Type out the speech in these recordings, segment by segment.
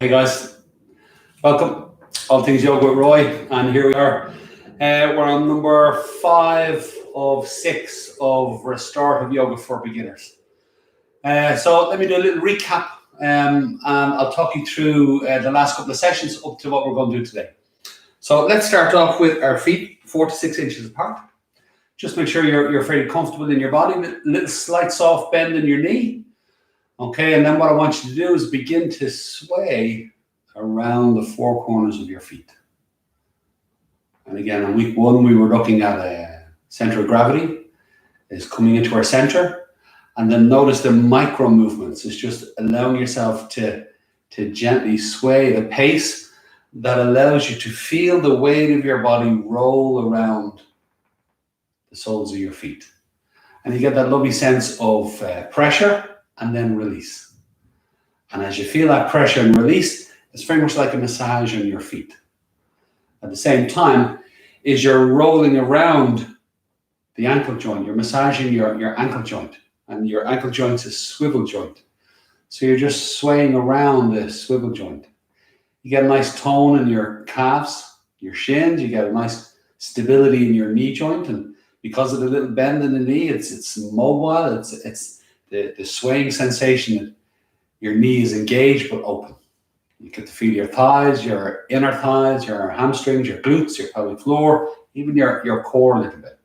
Hey guys, welcome. All Things Yoga with Roy, and here we are. We're on number 5 of 6 of Restorative Yoga for Beginners. So let me do a little recap, and I'll talk you through the last couple of sessions up to what we're going to do today. So let's start off with our feet 4 to 6 inches apart. Just make sure you're fairly comfortable in your body. A little slight soft bend in your knee. Okay, and then what I want you to do is begin to sway around the 4 corners of your feet. And again, on week 1, we were looking at a center of gravity is coming into our center. And then notice the micro movements. It's just allowing yourself to gently sway the pace that allows you to feel the weight of your body roll around the soles of your feet. And you get that lovely sense of pressure and then release. And as you feel that pressure and release, it's very much like a massage on your feet. At the same time, is you're rolling around the ankle joint. You're massaging your ankle joint. And your ankle joint's a swivel joint. So you're just swaying around the swivel joint. You get a nice tone in your calves, your shins. You get a nice stability in your knee joint. And because of the little bend in the knee, it's mobile. It's the swaying sensation that your knee is engaged but open. You get to feel your thighs, your inner thighs, your hamstrings, your glutes, your pelvic floor, even your core a little bit.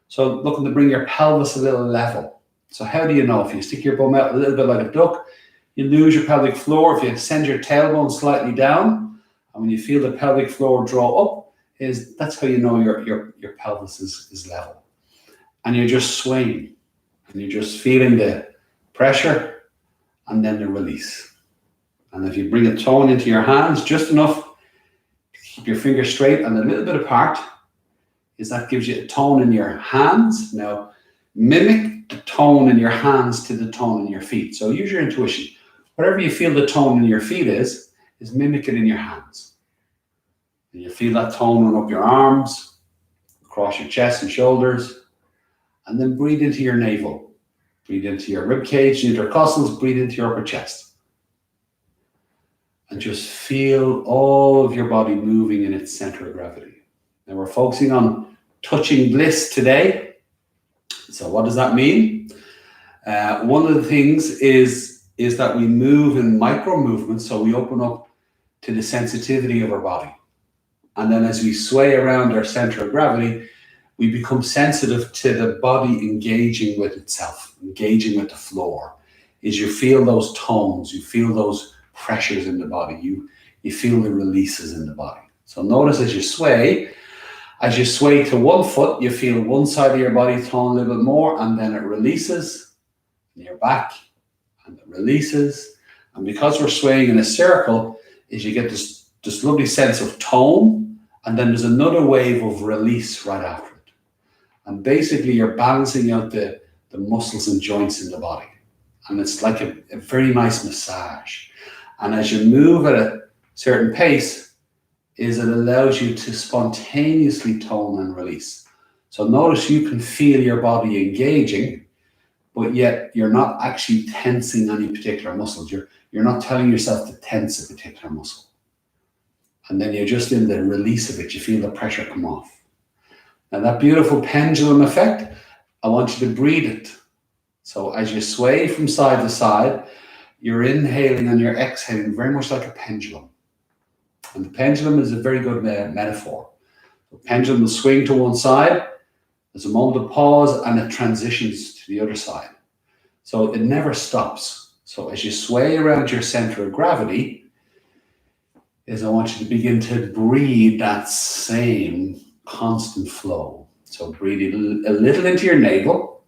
So looking to bring your pelvis a little level. So how do you know? If you stick your bum out a little bit like a duck, you lose your pelvic floor. If you send your tailbone slightly down, and when you feel the pelvic floor draw up, that's how you know your pelvis is level. And you're just swaying, and you're just feeling the pressure and then the release. And if you bring a tone into your hands, just enough to keep your fingers straight and a little bit apart, that gives you a tone in your hands. Now, mimic the tone in your hands to the tone in your feet. So use your intuition. Whatever you feel the tone in your feet is mimic it in your hands. And you feel that tone run up your arms, across your chest and shoulders, and then breathe into your navel. Breathe into your rib cage, intercostals, breathe into your upper chest. And just feel all of your body moving in its center of gravity. Now we're focusing on touching bliss today. So what does that mean? One of the things is that we move in micro movements, so we open up to the sensitivity of our body. And then as we sway around our center of gravity, we become sensitive to the body engaging with itself, engaging with the floor. As you feel those tones, you feel those pressures in the body, you feel the releases in the body. So notice as you sway to one foot, you feel one side of your body tone a little bit more, and then it releases, and you're back, and it releases. And because we're swaying in a circle, is you get this lovely sense of tone, and then there's another wave of release right after it. And basically you're balancing out the muscles and joints in the body. And it's like a very nice massage. And as you move at a certain pace, it allows you to spontaneously tone and release. So notice you can feel your body engaging, but yet you're not actually tensing any particular muscles. You're not telling yourself to tense a particular muscle. And then you're just in the release of it. You feel the pressure come off. Now that beautiful pendulum effect, I want you to breathe it. So as you sway from side to side, you're inhaling and you're exhaling very much like a pendulum. And the pendulum is a very good metaphor. The pendulum will swing to one side, there's a moment of pause, and it transitions to the other side. So it never stops. So as you sway around your center of gravity, I want you to begin to breathe that same constant flow. So breathe a little into your navel,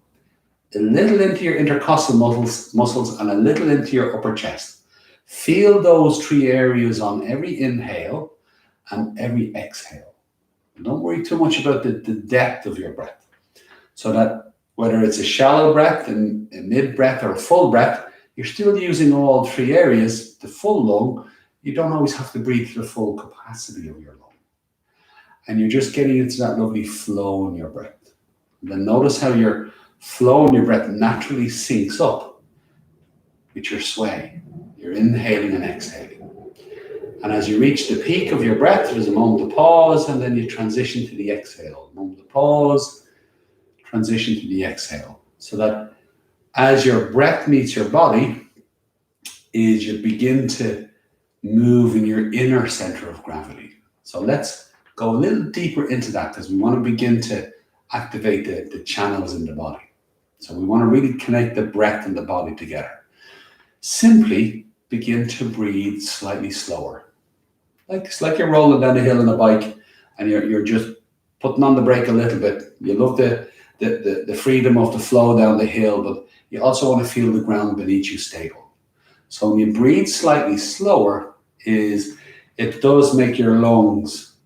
a little into your intercostal muscles, and a little into your upper chest. Feel those 3 areas on every inhale and every exhale. Don't worry too much about the depth of your breath. So that whether it's a shallow breath, a mid breath, or a full breath, you're still using all 3 areas. The full lung, you don't always have to breathe to the full capacity of your lung. And you're just getting into that lovely flow in your breath. And then notice how your flow in your breath naturally syncs up with your sway. You're inhaling and exhaling. And as you reach the peak of your breath, there's a moment of pause, and then you transition to the exhale. Moment of pause, transition to the exhale. So that as your breath meets your body, is you begin to move in your inner center of gravity. So let's go a little deeper into that, because we want to begin to activate the channels in the body. So we want to really connect the breath and the body together. Simply begin to breathe slightly slower. It's like you're rolling down the hill on a bike and you're just putting on the brake a little bit. You love the freedom of the flow down the hill, but you also want to feel the ground beneath you stable. So when you breathe slightly slower, it does make your lungs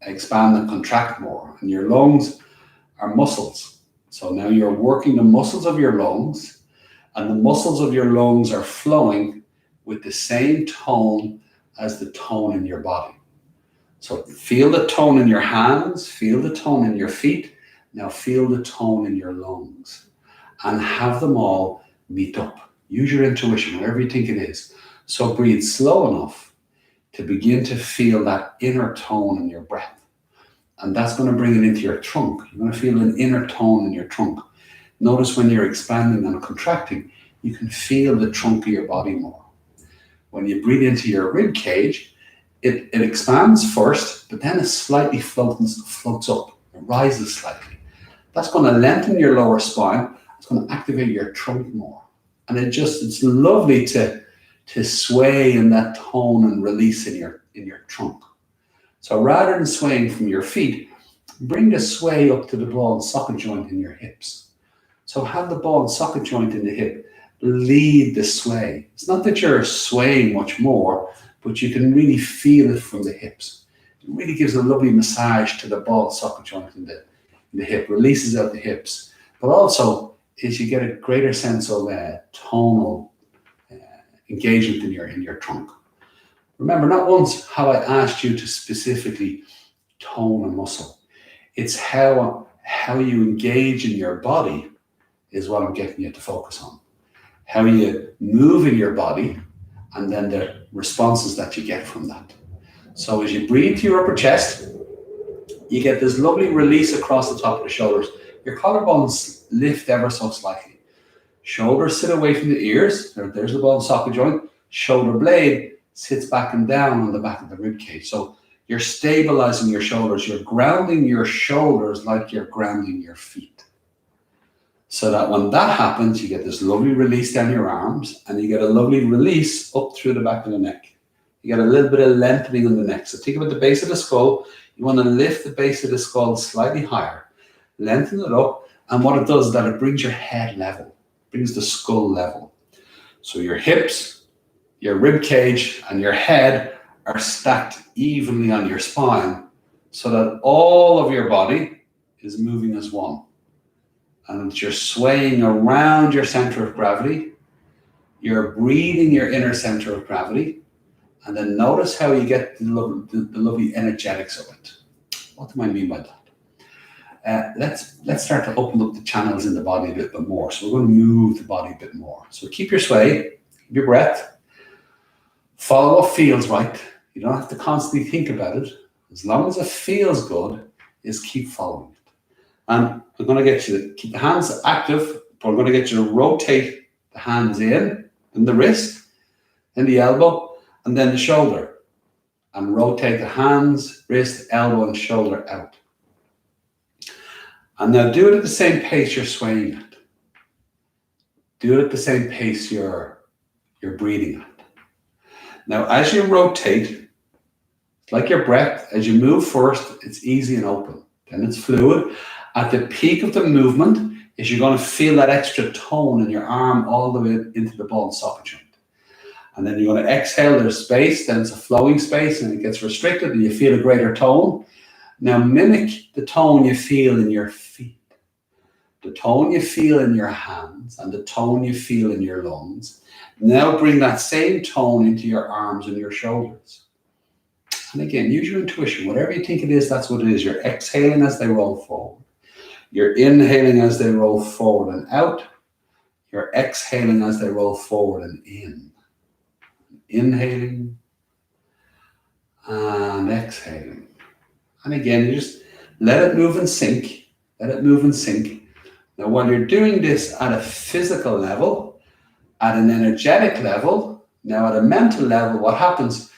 expand and contract more. And your lungs are muscles. So now you're working the muscles of your lungs, and the muscles of your lungs are flowing with the same tone as the tone in your body. So feel the tone in your hands, feel the tone in your feet. Now feel the tone in your lungs, and have them all meet up. Use your intuition, whatever you think it is. So breathe slow enough to begin to feel that inner tone in your breath. And that's going to bring it into your trunk. You're going to feel an inner tone in your trunk. Notice when you're expanding and contracting, you can feel the trunk of your body more. When you breathe into your rib cage, it expands first, but then it slightly floats up. It rises slightly. That's going to lengthen your lower spine. It's going to activate your trunk more. And it's lovely to sway in that tone and release in your trunk. So rather than swaying from your feet, bring the sway up to the ball and socket joint in your hips. So have the ball and socket joint in the hip lead the sway. It's not that you're swaying much more, but you can really feel it from the hips. It really gives a lovely massage to the ball and socket joint in the hip, releases out the hips, but also is you get a greater sense of tonal engagement in your trunk. Remember, not once have I asked you to specifically tone a muscle. It's how you engage in your body is what I'm getting you to focus on. How you move in your body, and then the responses that you get from that. So as you breathe to your upper chest, you get this lovely release across the top of the shoulders. Your collarbones lift ever so slightly. Shoulders sit away from the ears. There's the ball and socket joint. Shoulder blade sits back and down on the back of the rib cage. So you're stabilizing your shoulders. You're grounding your shoulders like you're grounding your feet. So that when that happens, you get this lovely release down your arms, and you get a lovely release up through the back of the neck. You get a little bit of lengthening in the neck. So think about the base of the skull. You want to lift the base of the skull slightly higher, lengthen it up, and what it does is that it brings your head level, brings the skull level. So your hips, your rib cage, and your head are stacked evenly on your spine, so that all of your body is moving as one. And you're swaying around your center of gravity. You're breathing your inner center of gravity. And then notice how you get the lovely energetics of it. What do I mean by that? Let's start to open up the channels in the body a little bit more. So we're going to move the body a bit more. So keep your sway, keep your breath. Follow what feels right. You don't have to constantly think about it. As long as it feels good, is keep following it. And I'm going to get you to keep the hands active, but I'm going to get you to rotate the hands in the wrist, then the elbow, and then the shoulder. And rotate the hands, wrist, elbow, and shoulder out. And now do it at the same pace you're swaying at. Do it at the same pace you're breathing at. Now, as you rotate, it's like your breath. As you move first, it's easy and open. Then it's fluid. At the peak of the movement is you're going to feel that extra tone in your arm all the way into the ball and socket joint. And then you're going to exhale, there's space, then it's a flowing space and it gets restricted and you feel a greater tone. Now mimic the tone you feel in your feet, the tone you feel in your hands, and the tone you feel in your lungs. Now bring that same tone into your arms and your shoulders. And again, use your intuition. Whatever you think it is, that's what it is. You're exhaling as they roll forward. You're inhaling as they roll forward and out. You're exhaling as they roll forward and in. Inhaling And exhaling. And again, you just let it move and sink. Let it move and sink. Now, while you're doing this at a physical level, at an energetic level, now at a mental level, what happens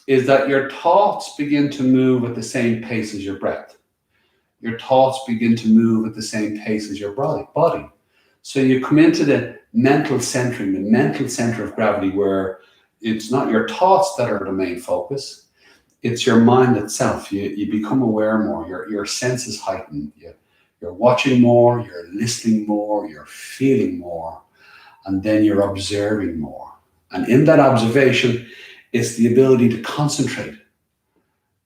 is that your thoughts begin to move at the same pace as your breath. Your thoughts begin to move at the same pace as your body. So you come into the mental centering, the mental center of gravity, where it's not your thoughts that are the main focus, it's your mind itself. You become aware more, your senses heighten, you're watching more, you're listening more, you're feeling more, and then you're observing more. And in that observation is the ability to concentrate.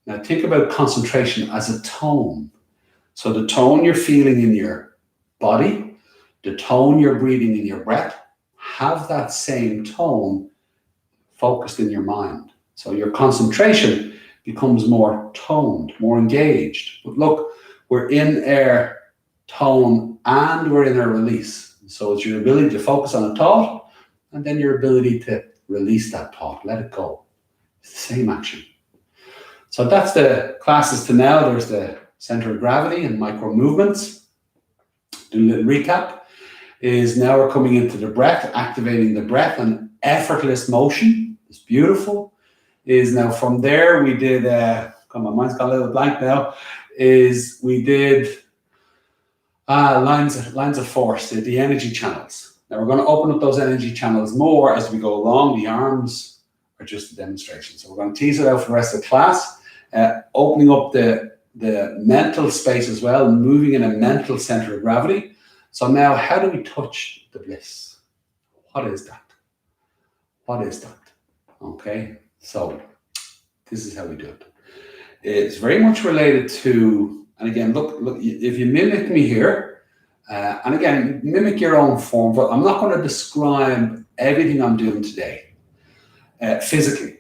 Now think about concentration as a tone. So the tone you're feeling in your body, the tone you're breathing in your breath, have that same tone focused in your mind. So your concentration becomes more toned, more engaged. But look, we're in our tone and we're in our release. So it's your ability to focus on a thought and then your ability to release that thought, let it go. It's the same action. So that's the classes to now. There's the center of gravity and micro movements. Do a little recap. Is now we're coming into the breath, activating the breath and effortless motion. It's beautiful. Is now from there we did, my mind's got a little blank now, is we did lines of force, the energy channels. Now we're going to open up those energy channels more as we go along. The arms are just a demonstration. So we're going to tease it out for the rest of the class, opening up the mental space as well, moving in a mental center of gravity. So now how do we touch the bliss? What is that? What is that? Okay, so this is how we do it. It's very much related to, and again, look, if you mimic me here, and again, mimic your own form, but I'm not going to describe everything I'm doing today physically.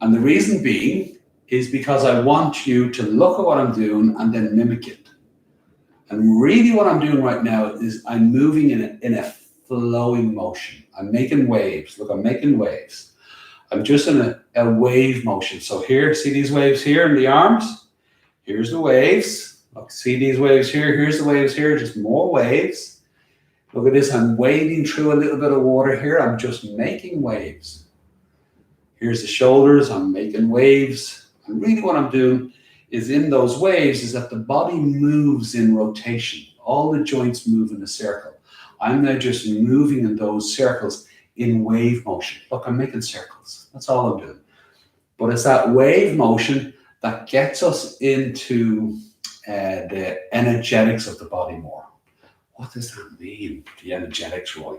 And the reason being is because I want you to look at what I'm doing and then mimic it. And really what I'm doing right now is I'm moving in a flowing motion. I'm making waves. Look, I'm making waves. I'm just in a wave motion. So here, see these waves here in the arms? Here's the waves. Look, see these waves here? Here's the waves here, just more waves. Look at this, I'm wading through a little bit of water here. I'm just making waves. Here's the shoulders, I'm making waves. And really what I'm doing is in those waves is that the body moves in rotation. All the joints move in a circle. I'm now just moving in those circles in wave motion. Look, I'm making circles. That's all I'm doing. But it's that wave motion that gets us into the energetics of the body more. What does that mean, the energetics, Roy?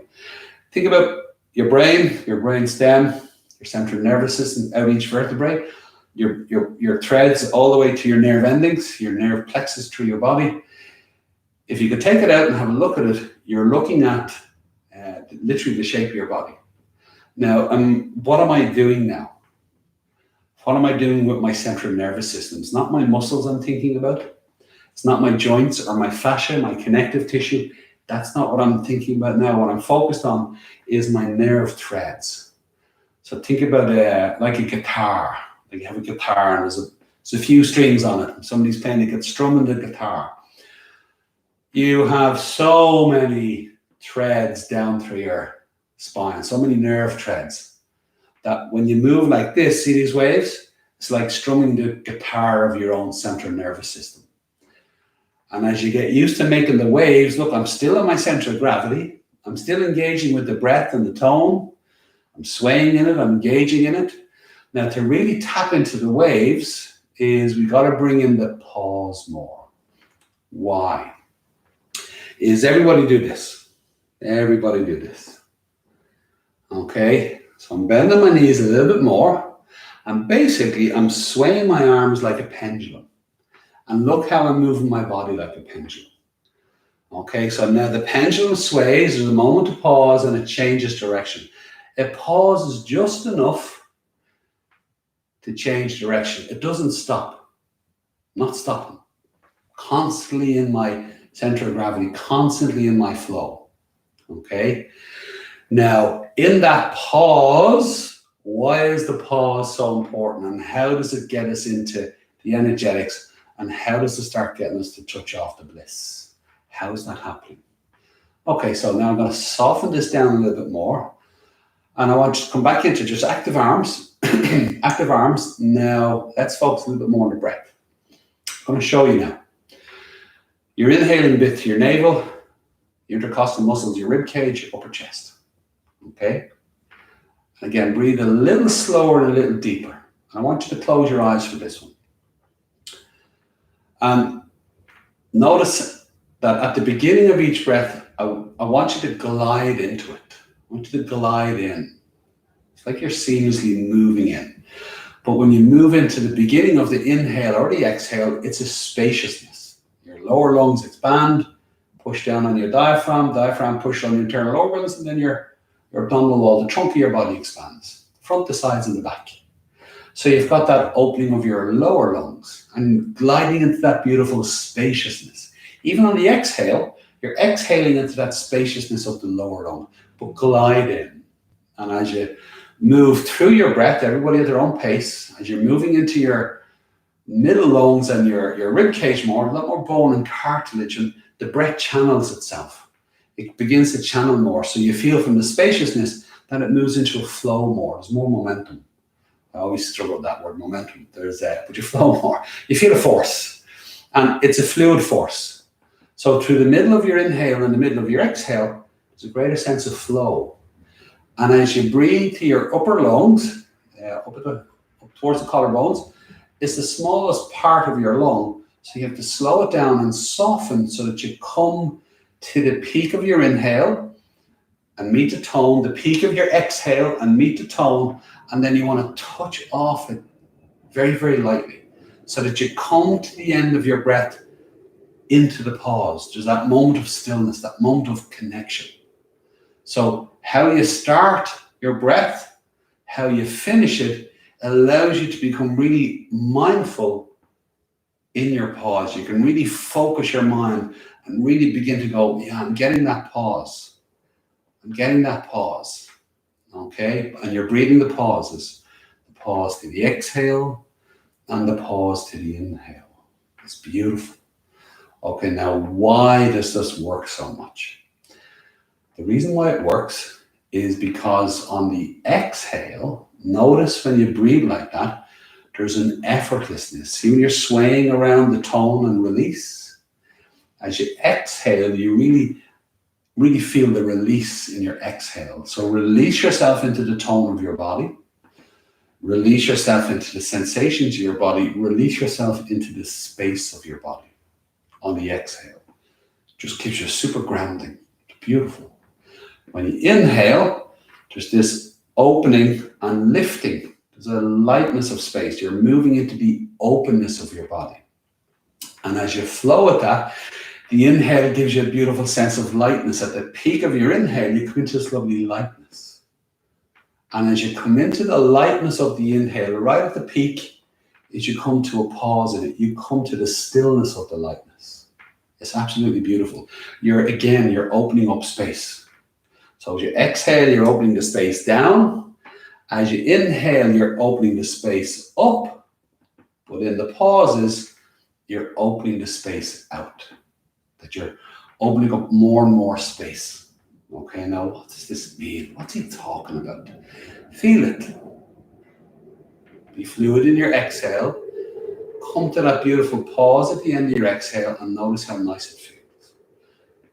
Think about your brain stem, your central nervous system out each vertebrae, your threads all the way to your nerve endings, your nerve plexus through your body. If you could take it out and have a look at it, you're looking at literally the shape of your body. Now, what am I doing now? What am I doing with my central nervous system? It's not my muscles I'm thinking about. It's not my joints or my fascia, my connective tissue. That's not what I'm thinking about now. What I'm focused on is my nerve threads. So think about like a guitar. Like you have a guitar and there's a few strings on it. Somebody's playing, they get strumming the guitar. You have so many threads down through your spine, so many nerve threads that when you move like this, see these waves? It's like strumming the guitar of your own central nervous system. And as you get used to making the waves, look, I'm still in my center of gravity. I'm still engaging with the breath and the tone. I'm swaying in it, I'm engaging in it. Now to really tap into the waves is we got to bring in the pause more. Why? Is everybody do this? Everybody do this. Okay, so I'm bending my knees a little bit more. And basically I'm swaying my arms like a pendulum. And look how I'm moving my body like a pendulum. Okay, so now the pendulum sways, there's a moment to pause and it changes direction. It pauses just enough to change direction. It doesn't stop. Not stopping. Constantly in my center of gravity, constantly in my flow. Okay, now in that pause, why why is the pause so important, and how does it get us into the energetics, and how does it start getting us to touch off the bliss? How is that happening? Okay, so now I'm going to soften this down a little bit more, and I want you to come back into just active arms. Active arms. Now let's focus a little bit more on the breath. I'm going to show you now. You're inhaling a bit to your navel, your intercostal muscles, your rib cage, upper chest. Okay? Again, breathe a little slower and a little deeper. I want you to close your eyes for this one. And notice that at the beginning of each breath, I want you to glide into it. I want you to glide in. It's like you're seamlessly moving in. But when you move into the beginning of the inhale or the exhale, it's a spaciousness. Your lower lungs expand, push down on your diaphragm push on your internal organs, and then your abdominal wall, the trunk of your body expands, front, the sides, and the back. So you've got that opening of your lower lungs and gliding into that beautiful spaciousness. Even on the exhale, you're exhaling into that spaciousness of the lower lung, but glide in. And as you move through your breath, everybody at their own pace, as you're moving into your middle lungs and your rib cage more, a lot more bone and cartilage, and the breath channels itself. It begins to channel more. So you feel from the spaciousness that it moves into a flow more. There's more momentum. I always struggle with that word, momentum. But you flow more. You feel a force. And it's a fluid force. So through the middle of your inhale and the middle of your exhale, there's a greater sense of flow. And as you breathe to your upper lungs, up towards the collarbones, it's the smallest part of your lung. So you have to slow it down and soften so that you come to the peak of your inhale and meet the tone, the peak of your exhale and meet the tone, and then you want to touch off it very, very lightly so that you come to the end of your breath into the pause. There's that moment of stillness, that moment of connection. So how you start your breath, how you finish it, allows you to become really mindful in your pause. You can really focus your mind and really begin to go, yeah, I'm getting that pause. I'm getting that pause. Okay? And you're breathing the pauses. The pause to the exhale and the pause to the inhale. It's beautiful. Okay, now why does this work so much? The reason why it works is because on the exhale, notice when you breathe like that, there's an effortlessness. See when you're swaying around the tone and release? As you exhale, you really feel the release in your exhale. So release yourself into the tone of your body. Release yourself into the sensations of your body. Release yourself into the space of your body on the exhale. Just gives you super grounding. It's beautiful. When you inhale, there's this opening and lifting. There's a lightness of space. You're moving into the openness of your body. And as you flow at that, the inhale gives you a beautiful sense of lightness. At the peak of your inhale, you come into this lovely lightness. And as you come into the lightness of the inhale, right at the peak, as you come to a pause in it, you come to the stillness of the lightness. It's absolutely beautiful. You're opening up space. So as you exhale, you're opening the space down. As you inhale, you're opening the space up. But in the pauses, you're opening the space out. That you're opening up more and more space. Okay, now what does this mean? What's he talking about? Feel it. Be fluid in your exhale. Come to that beautiful pause at the end of your exhale and notice how nice it feels.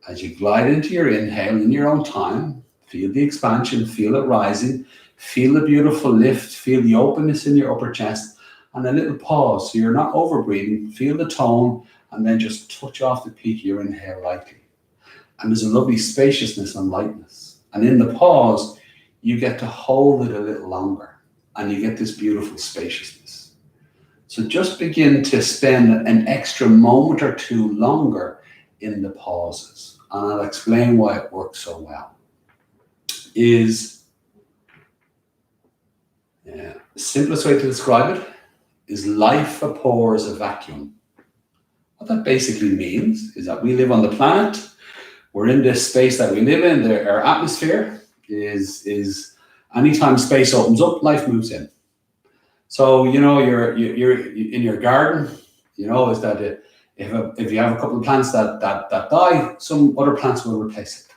As you glide into your inhale in your own time, feel the expansion, feel it rising, feel the beautiful lift, feel the openness in your upper chest, and a little pause so you're not over breathing. Feel the tone, and then just touch off the peak of your inhale lightly. And there's a lovely spaciousness and lightness. And in the pause, you get to hold it a little longer, and you get this beautiful spaciousness. So just begin to spend an extra moment or two longer in the pauses. And I'll explain why it works so well. The simplest way to describe it is life abhors a vacuum. What that basically means is that we live on the planet. We're in this space that we live in. Our atmosphere is Anytime space opens up, life moves in. So, you're in your garden, is that if you have a couple of plants that die, some other plants will replace it.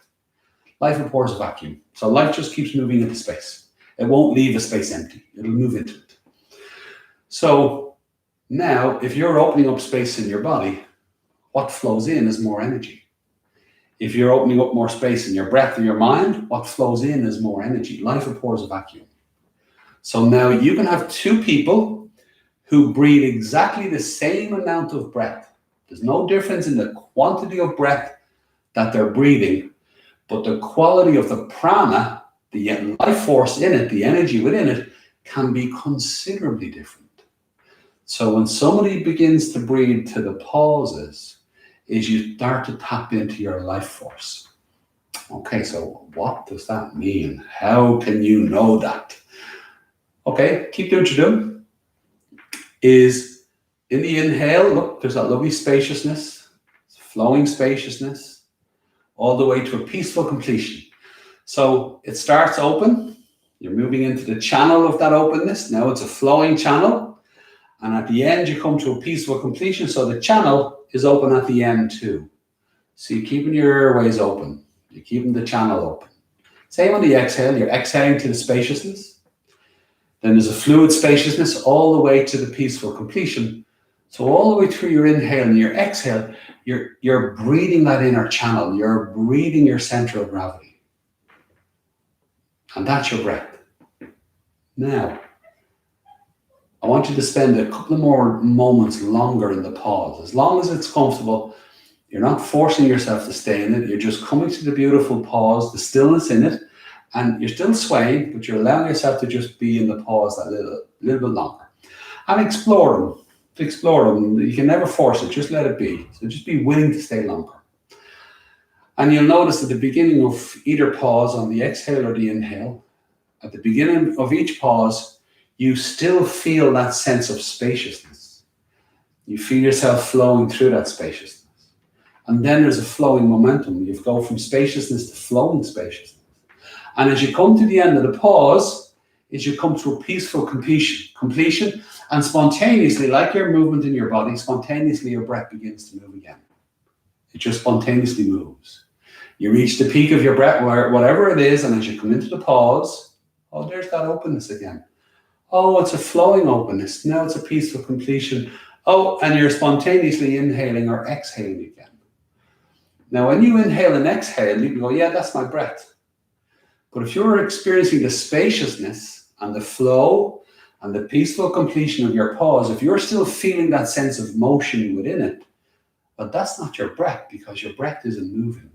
Life abhors a vacuum. So life just keeps moving into space. It won't leave a space empty. It'll move into it. So now, if you're opening up space in your body, what flows in is more energy. If you're opening up more space in your breath and your mind, what flows in is more energy. Life abhors a vacuum. So now you can have two people who breathe exactly the same amount of breath. There's no difference in the quantity of breath that they're breathing, but the quality of the prana, the life force in it, the energy within it, can be considerably different. So when somebody begins to breathe to the pauses, is you start to tap into your life force. Okay, so what does that mean? How can you know that? Okay, keep doing what you're doing. Is in the inhale, look, there's that lovely spaciousness, flowing spaciousness, all the way to a peaceful completion. So it starts open. You're moving into the channel of that openness. Now it's a flowing channel. And at the end, you come to a peaceful completion. So the channel is open at the end too. So you're keeping your airways open. You're keeping the channel open. Same on the exhale. You're exhaling to the spaciousness. Then there's a fluid spaciousness all the way to the peaceful completion. So all the way through your inhale and your exhale, you're breathing that inner channel. You're breathing your center of gravity. And that's your breath. Now, I want you to spend a couple of more moments longer in the pause. As long as it's comfortable, you're not forcing yourself to stay in it. You're just coming to the beautiful pause, the stillness in it, and you're still swaying, but you're allowing yourself to just be in the pause that little bit longer. And explore them. You can never force it, just let it be. So just be willing to stay longer. And you'll notice at the beginning of either pause, on the exhale or the inhale, at the beginning of each pause, you still feel that sense of spaciousness. You feel yourself flowing through that spaciousness. And then there's a flowing momentum. You go from spaciousness to flowing spaciousness. And as you come to the end of the pause, as you come to a peaceful completion, and spontaneously, like your movement in your body, spontaneously your breath begins to move again. It just spontaneously moves. You reach the peak of your breath, whatever it is, and as you come into the pause, oh, there's that openness again. Oh, it's a flowing openness. Now it's a peaceful completion. Oh, and you're spontaneously inhaling or exhaling again. Now, when you inhale and exhale, you can go, yeah, that's my breath. But if you're experiencing the spaciousness and the flow and the peaceful completion of your pause, if you're still feeling that sense of motion within it, but that's not your breath, because your breath isn't moving.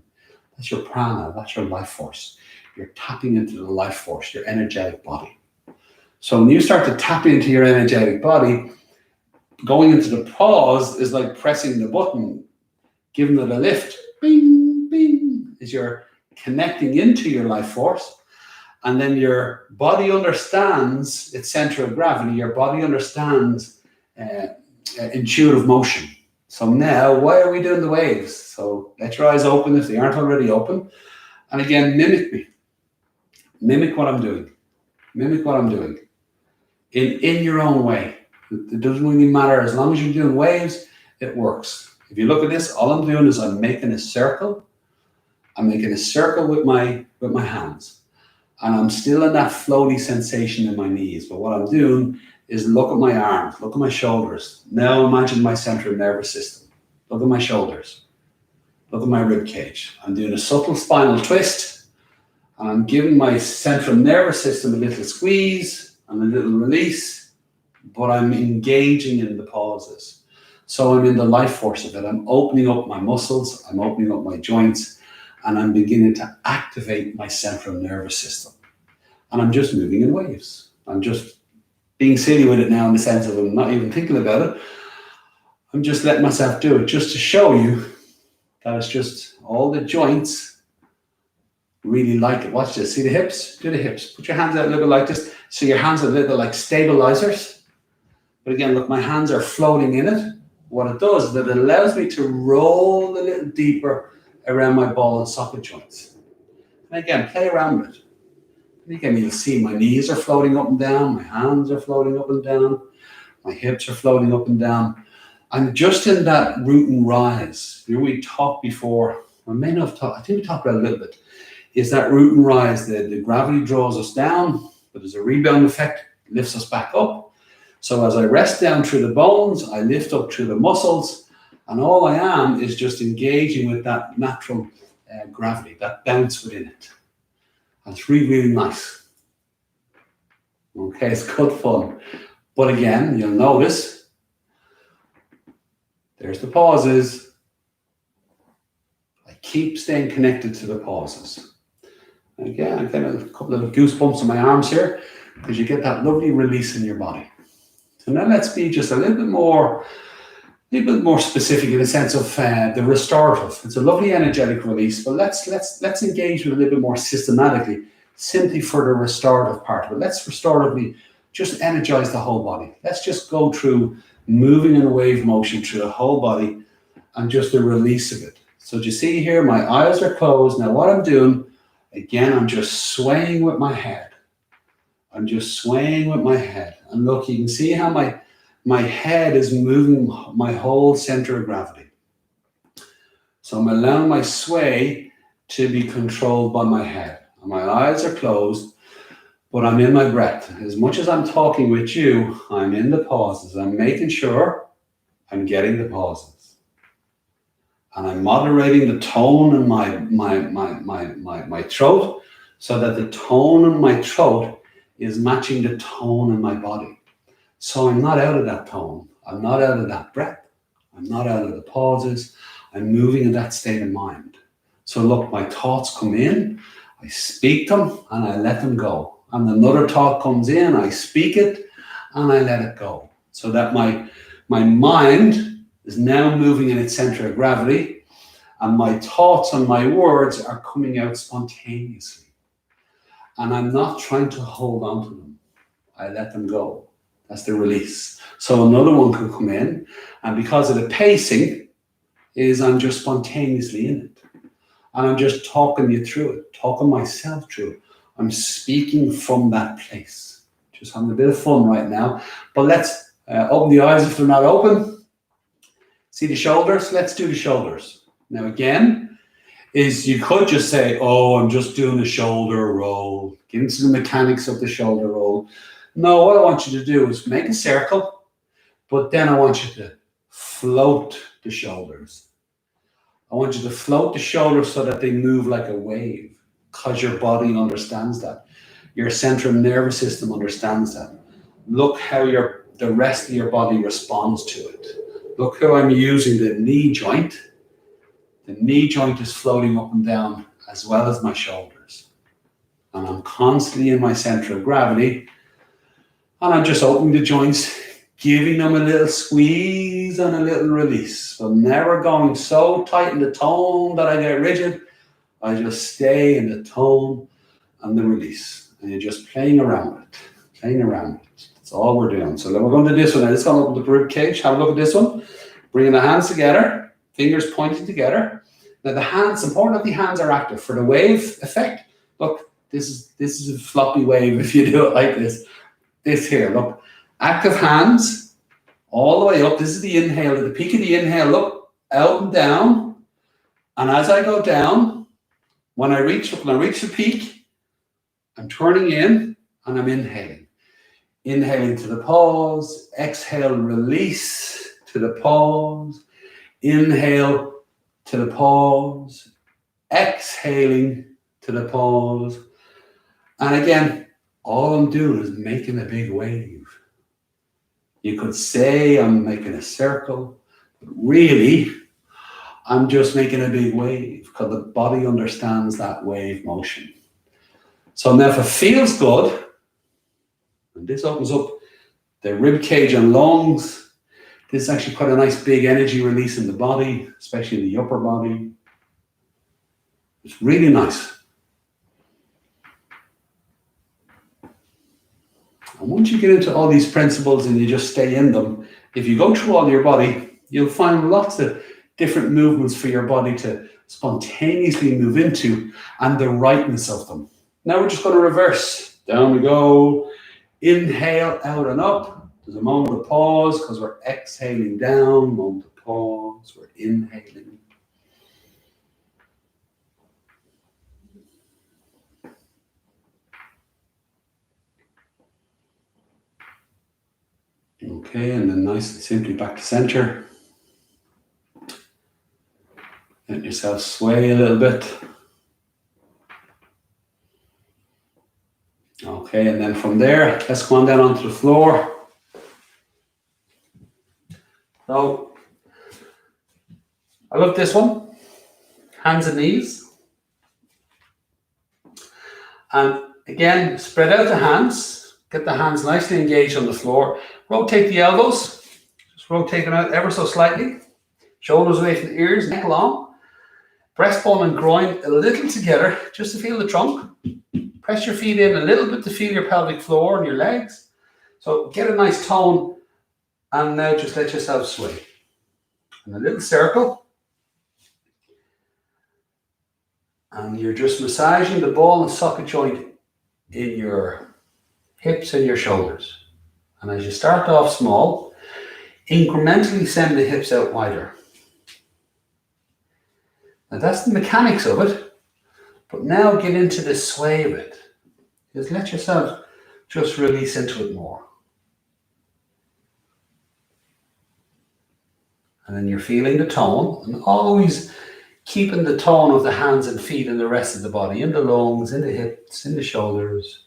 That's your prana, that's your life force. You're tapping into the life force, your energetic body. So when you start to tap into your energetic body, going into the pause is like pressing the button, giving it a lift. Bing, bing, as you're connecting into your life force. And then your body understands its center of gravity. Your body understands intuitive motion. So now, why are we doing the waves? So let your eyes open if they aren't already open. And again, mimic me. Mimic what I'm doing. Mimic what I'm doing. In your own way. It doesn't really matter. As long as you're doing waves, it works. If you look at this, all I'm doing is I'm making a circle. I'm making a circle with my hands. And I'm still in that floaty sensation in my knees. But what I'm doing is look at my arms, look at my shoulders. Now imagine my central nervous system. Look at my shoulders. Look at my rib cage. I'm doing a subtle spinal twist. And I'm giving my central nervous system a little squeeze and a little release. But I'm engaging in the pauses. So I'm in the life force of it. I'm opening up my muscles. I'm opening up my joints. And I'm beginning to activate my central nervous system. And I'm just moving in waves. I'm just being silly with it now in the sense of I'm not even thinking about it. I'm just letting myself do it just to show you that it's just all the joints really like it. Watch this. See the hips? Do the hips. Put your hands out a little bit like this. So your hands are a little like stabilizers. But again, look, my hands are floating in it. What it does is that it allows me to roll a little deeper around my ball and socket joints. And again, play around with it. And again, you'll see my knees are floating up and down, my hands are floating up and down, my hips are floating up and down. I'm just in that root and rise. We talked before, I may not have talked, I think we talked about it a little bit, is that root and rise. The gravity draws us down, but there's a rebound effect, lifts us back up. So as I rest down through the bones, I lift up through the muscles, and all I am is just engaging with that natural gravity, that bounce within it. And it's really, really nice. Okay, it's good fun. But again, you'll notice, there's the pauses. I keep staying connected to the pauses. And again, I get a couple of goosebumps on my arms here, because you get that lovely release in your body. So now let's be just a little bit more specific in the sense of the restorative. It's a lovely energetic release, but let's engage with a little bit more systematically, simply for the restorative part of it. Let's restoratively just energize the whole body. Let's just go through moving in a wave motion through the whole body and just the release of it. So do you see here, my eyes are closed. Now what I'm doing, again, I'm just swaying with my head. I'm just swaying with my head. And look, you can see how my head is moving my whole center of gravity. So I'm allowing my sway to be controlled by my head. And my eyes are closed, but I'm in my breath. As much as I'm talking with you, I'm in the pauses. I'm making sure I'm getting the pauses. And I'm moderating the tone in my throat, so that the tone in my throat is matching the tone in my body. So I'm not out of that tone. I'm not out of that breath. I'm not out of the pauses. I'm moving in that state of mind. So look, my thoughts come in, I speak them, and I let them go. And another thought comes in, I speak it, and I let it go. So that my mind is now moving in its center of gravity, and my thoughts and my words are coming out spontaneously. And I'm not trying to hold on to them. I let them go. That's the release. So another one can come in, and because of the pacing, I'm just spontaneously in it. And I'm just talking you through it, talking myself through it. I'm speaking from that place. Just having a bit of fun right now. But let's open the eyes if they're not open. See the shoulders? Let's do the shoulders. Now again, you could just say, oh, I'm just doing a shoulder roll. Get into the mechanics of the shoulder roll. No, what I want you to do is make a circle, but then I want you to float the shoulders. I want you to float the shoulders so that they move like a wave, because your body understands that. Your central nervous system understands that. Look how the rest of your body responds to it. Look how I'm using the knee joint. The knee joint is floating up and down as well as my shoulders. And I'm constantly in my center of gravity. And I'm just opening the joints, giving them a little squeeze and a little release. So never going so tight in the tone that I get rigid. I just stay in the tone and the release. And you're just playing around with it, playing around with it. That's all we're doing. So then we're going to do this one. Now, let's go open the rib cage. Have a look at this one. Bringing the hands together, fingers pointing together. Now the hands, important that the hands are active for the wave effect. Look, this is a floppy wave if you do it like this. This here, look, active hands all the way up. This is the inhale, at the peak of the inhale, look, out and down. And as I go down, when I reach the peak, I'm turning in and I'm inhaling. Inhaling to the pause, exhale, release to the pause, inhale to the pause, exhaling to the pause. And again, all I'm doing is making a big wave. You could say I'm making a circle, but really, I'm just making a big wave because the body understands that wave motion. So now if it feels good, and this opens up the rib cage and lungs, this is actually quite a nice big energy release in the body, especially in the upper body. It's really nice. And once you get into all these principles and you just stay in them, if you go through all your body, you'll find lots of different movements for your body to spontaneously move into, and the rightness of them. Now we're just going to reverse. Down we go. Inhale, out and up. There's a moment of pause because we're exhaling down. Moment of pause. We're inhaling. Okay, and then nice and simply back to center. Let yourself sway a little bit. Okay, and then from there, let's go on down onto the floor. So, I love this one. Hands and knees. And again, spread out the hands. Get the hands nicely engaged on the floor. Rotate the elbows. Just rotate them out ever so slightly. Shoulders away from the ears, neck long. Breastbone and groin a little together, just to feel the trunk. Press your feet in a little bit to feel your pelvic floor and your legs. So get a nice tone, and now just let yourself sway. And a little circle. And you're just massaging the ball and socket joint in your hips and your shoulders. And as you start off small, incrementally send the hips out wider. Now that's the mechanics of it. But now get into the sway of it. Just let yourself just release into it more. And then you're feeling the tone, and always keeping the tone of the hands and feet and the rest of the body, in the lungs, in the hips, in the shoulders.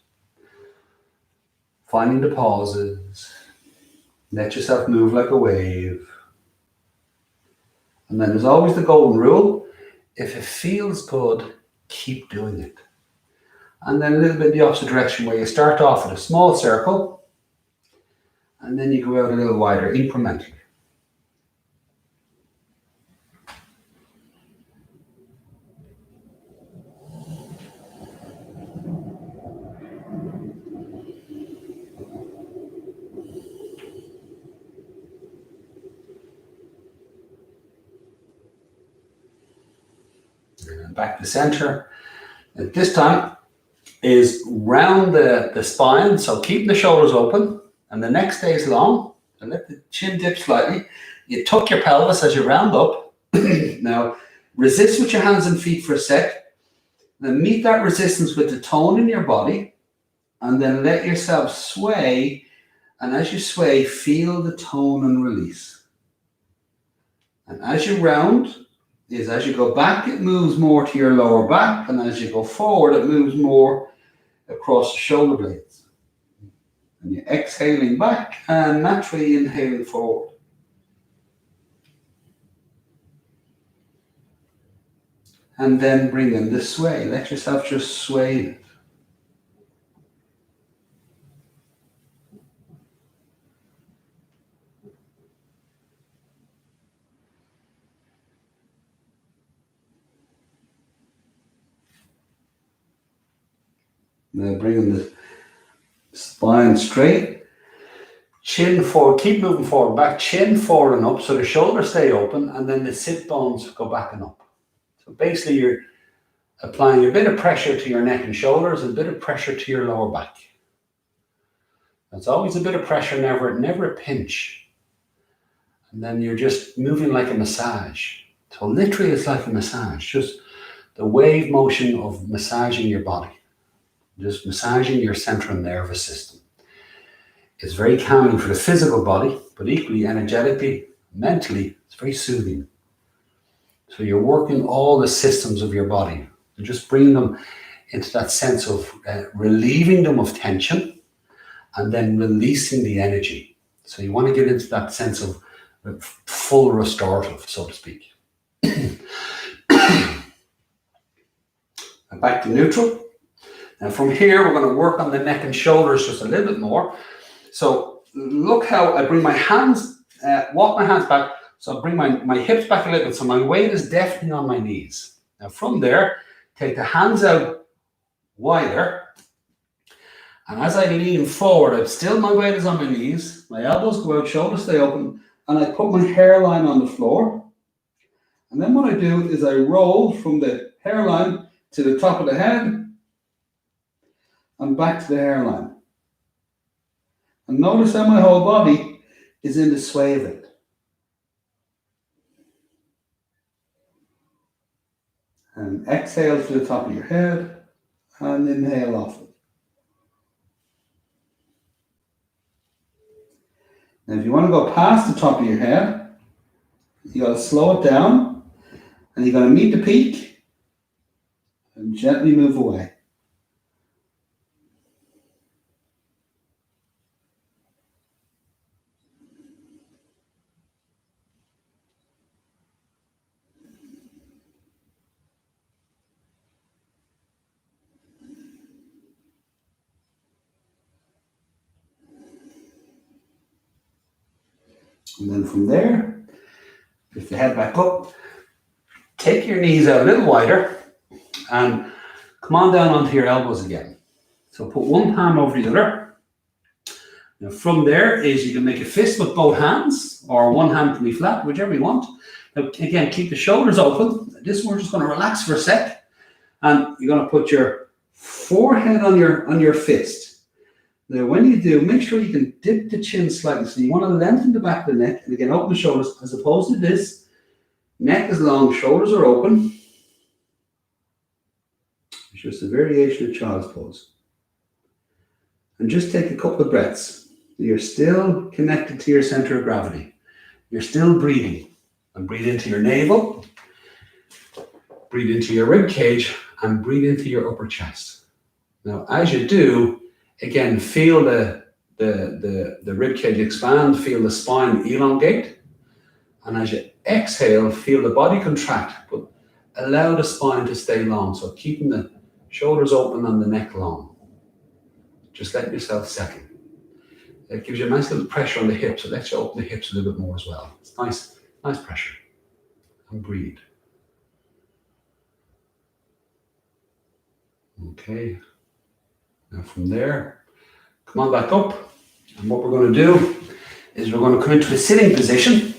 Finding the pauses. Let yourself move like a wave. And then there's always the golden rule. If it feels good, keep doing it. And then a little bit the opposite direction, where you start off with a small circle and then you go out a little wider, incrementally. And back to center. And this time is round the spine, so keeping the shoulders open, and the neck stays long, and let the chin dip slightly. You tuck your pelvis as you round up. Now, resist with your hands and feet for a sec. Then meet that resistance with the tone in your body, and then let yourself sway. And as you sway, feel the tone and release. And as you round, as you go back, it moves more to your lower back, and as you go forward, it moves more across the shoulder blades. And you're exhaling back and naturally inhaling forward. And then bring in the sway. Let yourself just sway it. Now bring the spine straight, chin forward, keep moving forward, back, chin forward and up, so the shoulders stay open, and then the sit bones go back and up. So basically you're applying a bit of pressure to your neck and shoulders, and a bit of pressure to your lower back. That's always a bit of pressure, never a pinch. And then you're just moving like a massage. So literally it's like a massage, just the wave motion of massaging your body. Just massaging your central nervous system. It's very calming for the physical body, but equally energetically, mentally, it's very soothing. So you're working all the systems of your body and just bringing them into that sense of relieving them of tension and then releasing the energy. So you want to get into that sense of full restorative, so to speak. And back to neutral. And from here, we're going to work on the neck and shoulders just a little bit more. So look how I bring my hands, walk my hands back. So I bring my hips back a little bit. So my weight is definitely on my knees. Now from there, take the hands out wider. And as I lean forward, my weight is on my knees. My elbows go out, shoulders stay open. And I put my hairline on the floor. And then what I do is I roll from the hairline to the top of the head. and back to the hairline. And notice how my whole body is in the sway of it. And exhale to the top of your head and inhale off it. Now if you want to go past the top of your head, you got to slow it down and you're going to meet the peak and gently move away. And then from there, lift the head back up, take your knees out a little wider, and come on down onto your elbows again. So put one palm over the other. Now from there is you can make a fist with both hands, or one hand can be flat, whichever you want. Now again, keep the shoulders open. This one we're just going to relax for a sec, and you're going to put your forehead on your fist. Now, when you do, make sure you can dip the chin slightly. So you want to lengthen the back of the neck, and again, open the shoulders, as opposed to this. Neck is long, shoulders are open. It's just a variation of child's pose. And just take a couple of breaths. You're still connected to your center of gravity. You're still breathing. And breathe into your navel, breathe into your rib cage, and breathe into your upper chest. Now, as you do, again, feel the rib cage expand, feel the spine elongate. And as you exhale, feel the body contract, but allow the spine to stay long. So keeping the shoulders open and the neck long. Just let yourself settle. It gives you a nice little pressure on the hips. It lets you open the hips a little bit more as well. It's nice pressure. And breathe. Okay. Now from there, come on back up. And what we're going to do is we're going to come into a sitting position,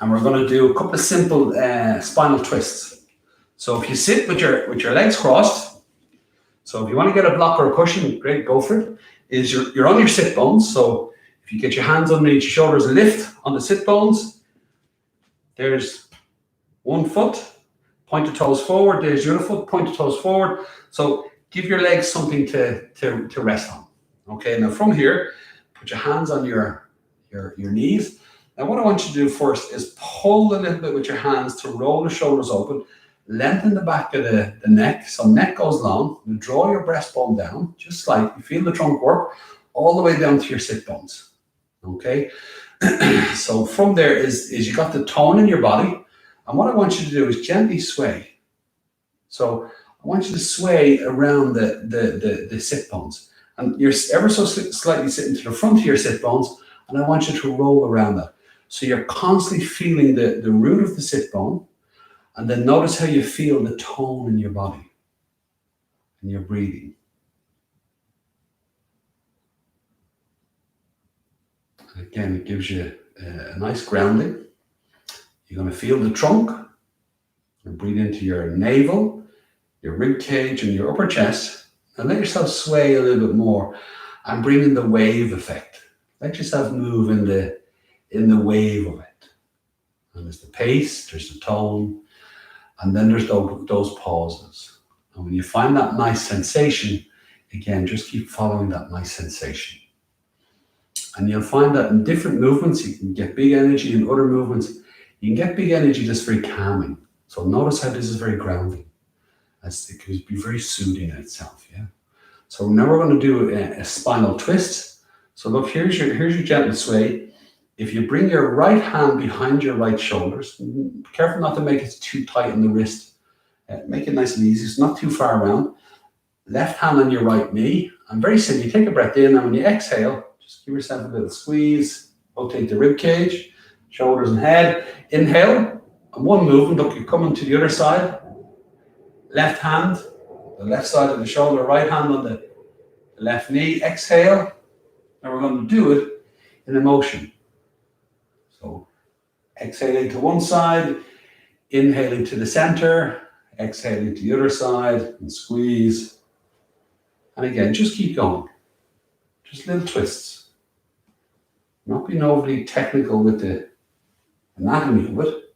and we're going to do a couple of simple spinal twists. So if you sit with your legs crossed, so if you want to get a block or a cushion, great, go for it. Is you're on your sit bones. So if you get your hands underneath your shoulders and lift on the sit bones, there's one foot, point the toes forward. There's your other foot, point the toes forward. So give your legs something to rest on. Okay, now from here, put your hands on your knees. Now what I want you to do first is pull a little bit with your hands to roll the shoulders open, lengthen the back of the neck, so neck goes long. You draw your breastbone down, just slightly. Feel the trunk work all the way down to your sit bones. Okay, so from there is you got the tone in your body, and what I want you to do is gently sway. So I want you to sway around the sit bones, and you're ever so slightly sitting to the front of your sit bones, and I want you to roll around that. So you're constantly feeling the root of the sit bone, and then notice how you feel the tone in your body and your breathing. And again, it gives you a nice grounding. You're going to feel the trunk and breathe into your navel, your rib cage, and your upper chest. And let yourself sway a little bit more and bring in the wave effect. Let yourself move in the wave of it. And there's the pace, there's the tone, and then there's those pauses. And when you find that nice sensation, again, just keep following that nice sensation. And you'll find that in different movements, you can get big energy. In other movements, you can get big energy that's very calming. So notice how this is very grounding. It can be very soothing in itself, yeah? So now we're going to do a spinal twist. So look, here's your gentle sway. If you bring your right hand behind your right shoulders, be careful not to make it too tight in the wrist. Make it nice and easy. It's not too far around. Left hand on your right knee. And very simple, you take a breath in, and when you exhale, just give yourself a little squeeze. Rotate the rib cage, shoulders and head. Inhale, and one movement. Look, you're coming to the other side. Left hand, the left side of the shoulder, right hand on the left knee. Exhale. Now we're going to do it in a motion. So exhaling to one side, inhaling to the center, exhaling to the other side, and squeeze, And again, just keep going. Just little twists. Not being overly technical with the anatomy of it.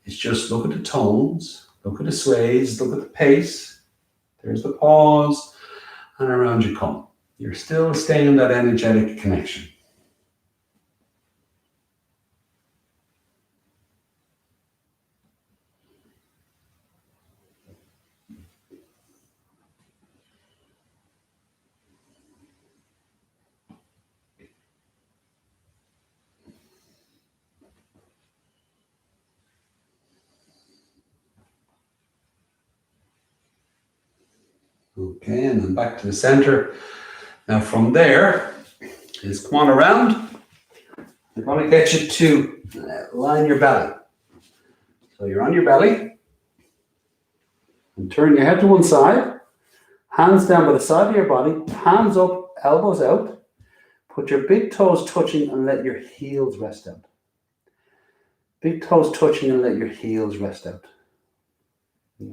It's just look at the tones, look at the sways, look at the pace. There's the pause, and around you come. You're still staying in that energetic connection. Okay, and then back to the center. Now from there, is come on around. I'm going to get you to line your belly. So you're on your belly. And turn your head to one side. Hands down by the side of your body. Hands up, elbows out. Put your big toes touching and let your heels rest out. Big toes touching and let your heels rest out.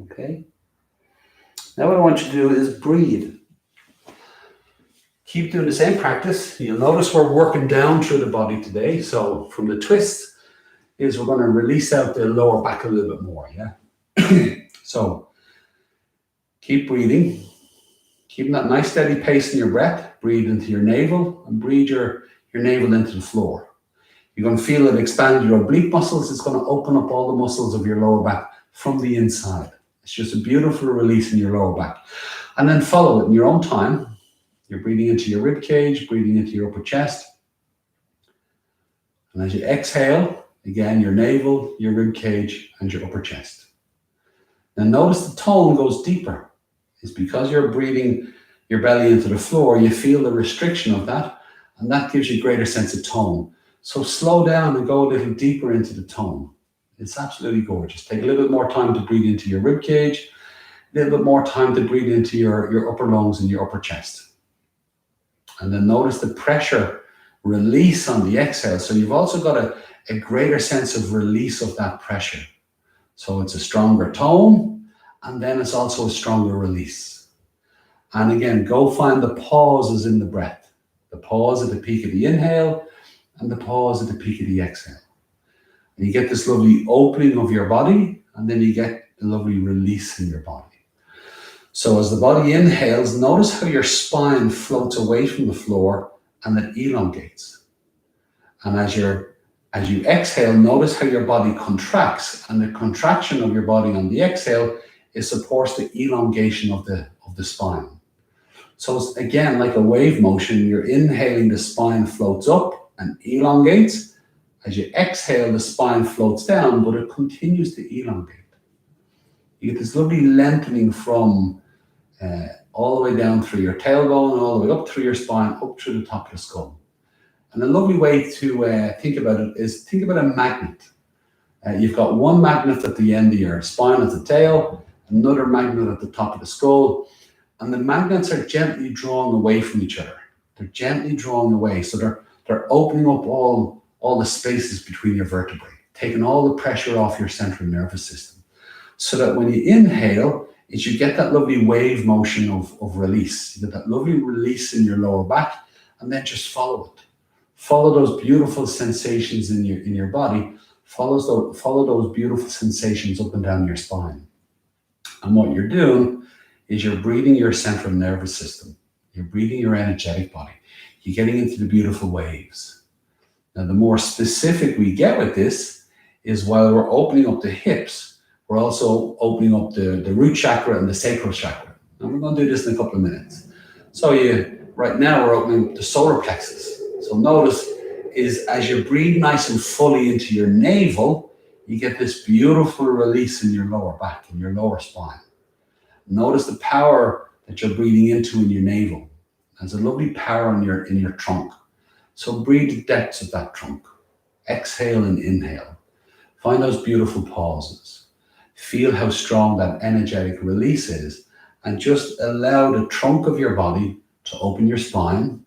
Okay? Now what I want you to do is breathe. Keep doing the same practice. You'll notice we're working down through the body today. So from the twist is we're going to release out the lower back a little bit more, yeah? So keep breathing. Keeping that nice steady pace in your breath. Breathe into your navel and breathe your navel into the floor. You're going to feel it expand your oblique muscles. It's going to open up all the muscles of your lower back from the inside. It's just a beautiful release in your lower back. And then follow it in your own time. You're breathing into your rib cage, breathing into your upper chest. And as you exhale, again, your navel, your rib cage, and your upper chest. Now notice the tone goes deeper. It's because you're breathing your belly into the floor, you feel the restriction of that, and that gives you a greater sense of tone. So slow down and go a little deeper into the tone. It's absolutely gorgeous. Take a little bit more time to breathe into your rib cage, a little bit more time to breathe into your upper lungs and your upper chest. And then notice the pressure release on the exhale. So you've also got a greater sense of release of that pressure. So it's a stronger tone, and then it's also a stronger release. And again, go find the pauses in the breath. The pause at the peak of the inhale and the pause at the peak of the exhale. And you get this lovely opening of your body, and then you get the lovely release in your body. So as the body inhales, notice how your spine floats away from the floor and it elongates. And as you exhale, notice how your body contracts, and the contraction of your body on the exhale supports the elongation of the spine. So it's again like a wave motion. You're inhaling, the spine floats up and elongates. As you exhale, the spine floats down, but it continues to elongate. You get this lovely lengthening from all the way down through your tailbone, all the way up through your spine, up through the top of the skull. And a lovely way to think about it is think about a magnet. You've got one magnet at the end of your spine at the tail, another magnet at the top of the skull, and the magnets are gently drawing away from each other. They're gently drawing away, so they're opening up all the spaces between your vertebrae, taking all the pressure off your central nervous system, so that when you inhale, you get that lovely wave motion of release. You get that lovely release in your lower back, and then just follow it. Follow those beautiful sensations in your body. Follow those beautiful sensations up and down your spine. And what you're doing is you're breathing your central nervous system. You're breathing your energetic body. You're getting into the beautiful waves. Now, the more specific we get with this is while we're opening up the hips, we're also opening up the root chakra and the sacral chakra. And we're going to do this in a couple of minutes. So right now we're opening up the solar plexus. So notice is as you breathe nice and fully into your navel, you get this beautiful release in your lower back, in your lower spine. Notice the power that you're breathing into in your navel. There's a lovely power in your trunk. So breathe the depths of that trunk. Exhale and inhale. Find those beautiful pauses. Feel how strong that energetic release is, and just allow the trunk of your body to open your spine,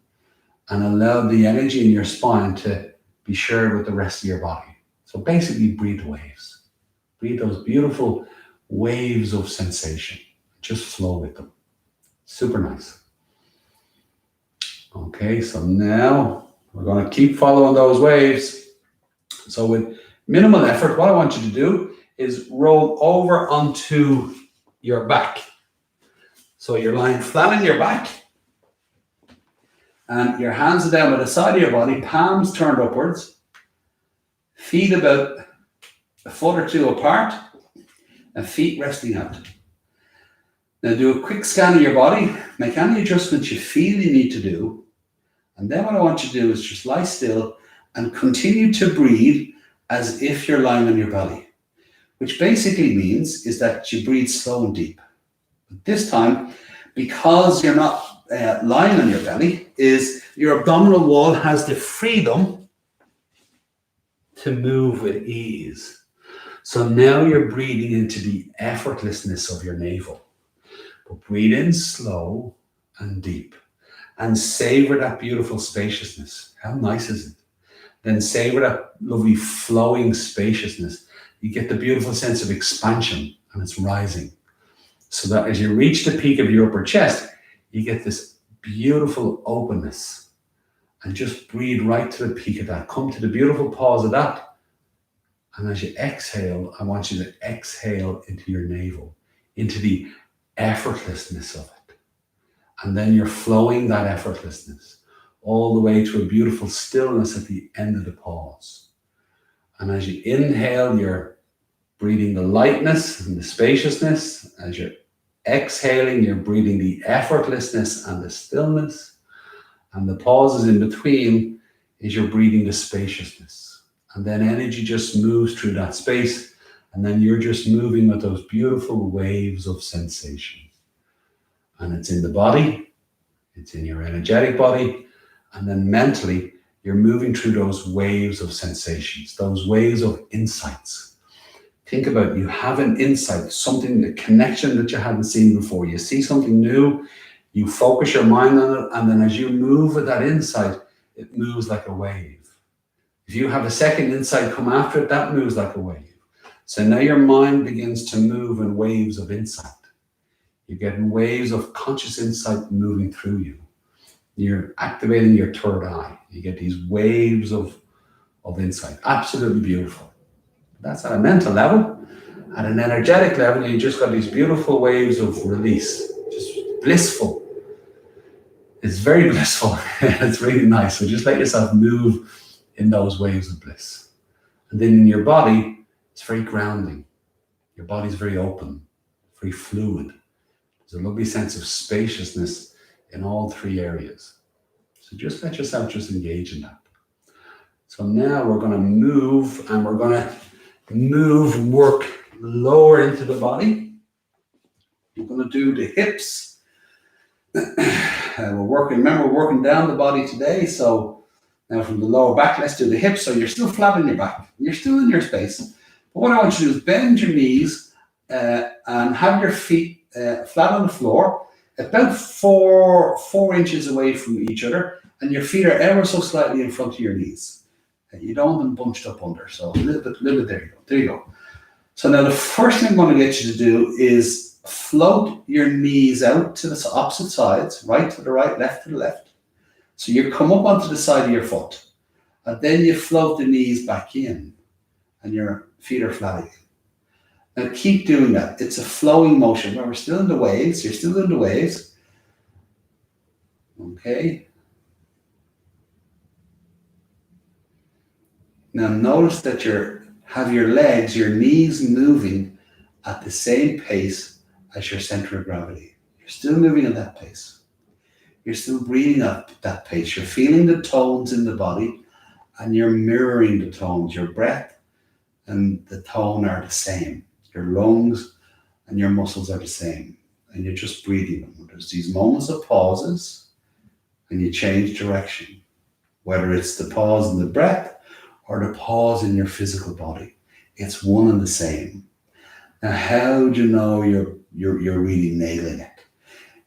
and allow the energy in your spine to be shared with the rest of your body. So basically breathe waves. Breathe those beautiful waves of sensation. Just flow with them. Super nice. Okay, so now we're going to keep following those waves. So with minimal effort, what I want you to do is roll over onto your back. So you're lying flat on your back and your hands are down by the side of your body, palms turned upwards, feet about a foot or two apart, and feet resting out. Now do a quick scan of your body, make any adjustments you feel you need to do, and then what I want you to do is just lie still and continue to breathe as if you're lying on your belly, which basically means is that you breathe slow and deep. But this time, because you're not lying on your belly, is your abdominal wall has the freedom to move with ease. So now you're breathing into the effortlessness of your navel. But breathe in slow and deep and savor that beautiful spaciousness. How nice is it? Then savor that lovely flowing spaciousness. You get the beautiful sense of expansion and it's rising. So that as you reach the peak of your upper chest, you get this beautiful openness. And just breathe right to the peak of that. Come to the beautiful pause of that. And as you exhale, I want you to exhale into your navel, into the effortlessness of it. And then you're flowing that effortlessness all the way to a beautiful stillness at the end of the pause. And as you inhale, you're breathing the lightness and the spaciousness. As you're exhaling, you're breathing the effortlessness and the stillness. And the pauses in between is you're breathing the spaciousness. And then energy just moves through that space. And then you're just moving with those beautiful waves of sensation. And it's in the body, it's in your energetic body, and then mentally, you're moving through those waves of sensations, those waves of insights. Think about you have an insight, something, a connection that you hadn't seen before. You see something new, you focus your mind on it, and then as you move with that insight, it moves like a wave. If you have a second insight come after it, that moves like a wave. So now your mind begins to move in waves of insight. You're getting waves of conscious insight moving through you. You're activating your third eye. You get these waves of insight. Absolutely beautiful. That's at a mental level. At an energetic level, you just got these beautiful waves of release. Just blissful. It's very blissful. It's really nice. So just let yourself move in those waves of bliss. And then in your body, it's very grounding. Your body's very open, very fluid. There's a lovely sense of spaciousness in all three areas. So just let yourself just engage in that. So now we're going to move and we're going to work lower into the body. We're going to do the hips. We're working down the body today. So now from the lower back, let's do the hips. So you're still flat on your back. You're still in your space. But what I want you to do is bend your knees and have your feet flat on the floor, about four inches away from each other, and your feet are ever so slightly in front of your knees. You don't want them bunched up under, so a little bit, there you go. There you go. So now the first thing I'm going to get you to do is float your knees out to the opposite sides, right to the right, left to the left. So you come up onto the side of your foot, and then you float the knees back in, and your feet are flat again. Now keep doing that. It's a flowing motion. Remember, we're still in the waves. You're still in the waves. Okay. Now notice that you have your legs, your knees moving at the same pace as your center of gravity. You're still moving at that pace. You're still breathing at that pace. You're feeling the tones in the body and you're mirroring the tones. Your breath and the tone are the same. Your lungs and your muscles are the same. And you're just breathing them. There's these moments of pauses and you change direction. Whether it's the pause in the breath or the pause in your physical body. It's one and the same. Now, how do you know you're really nailing it?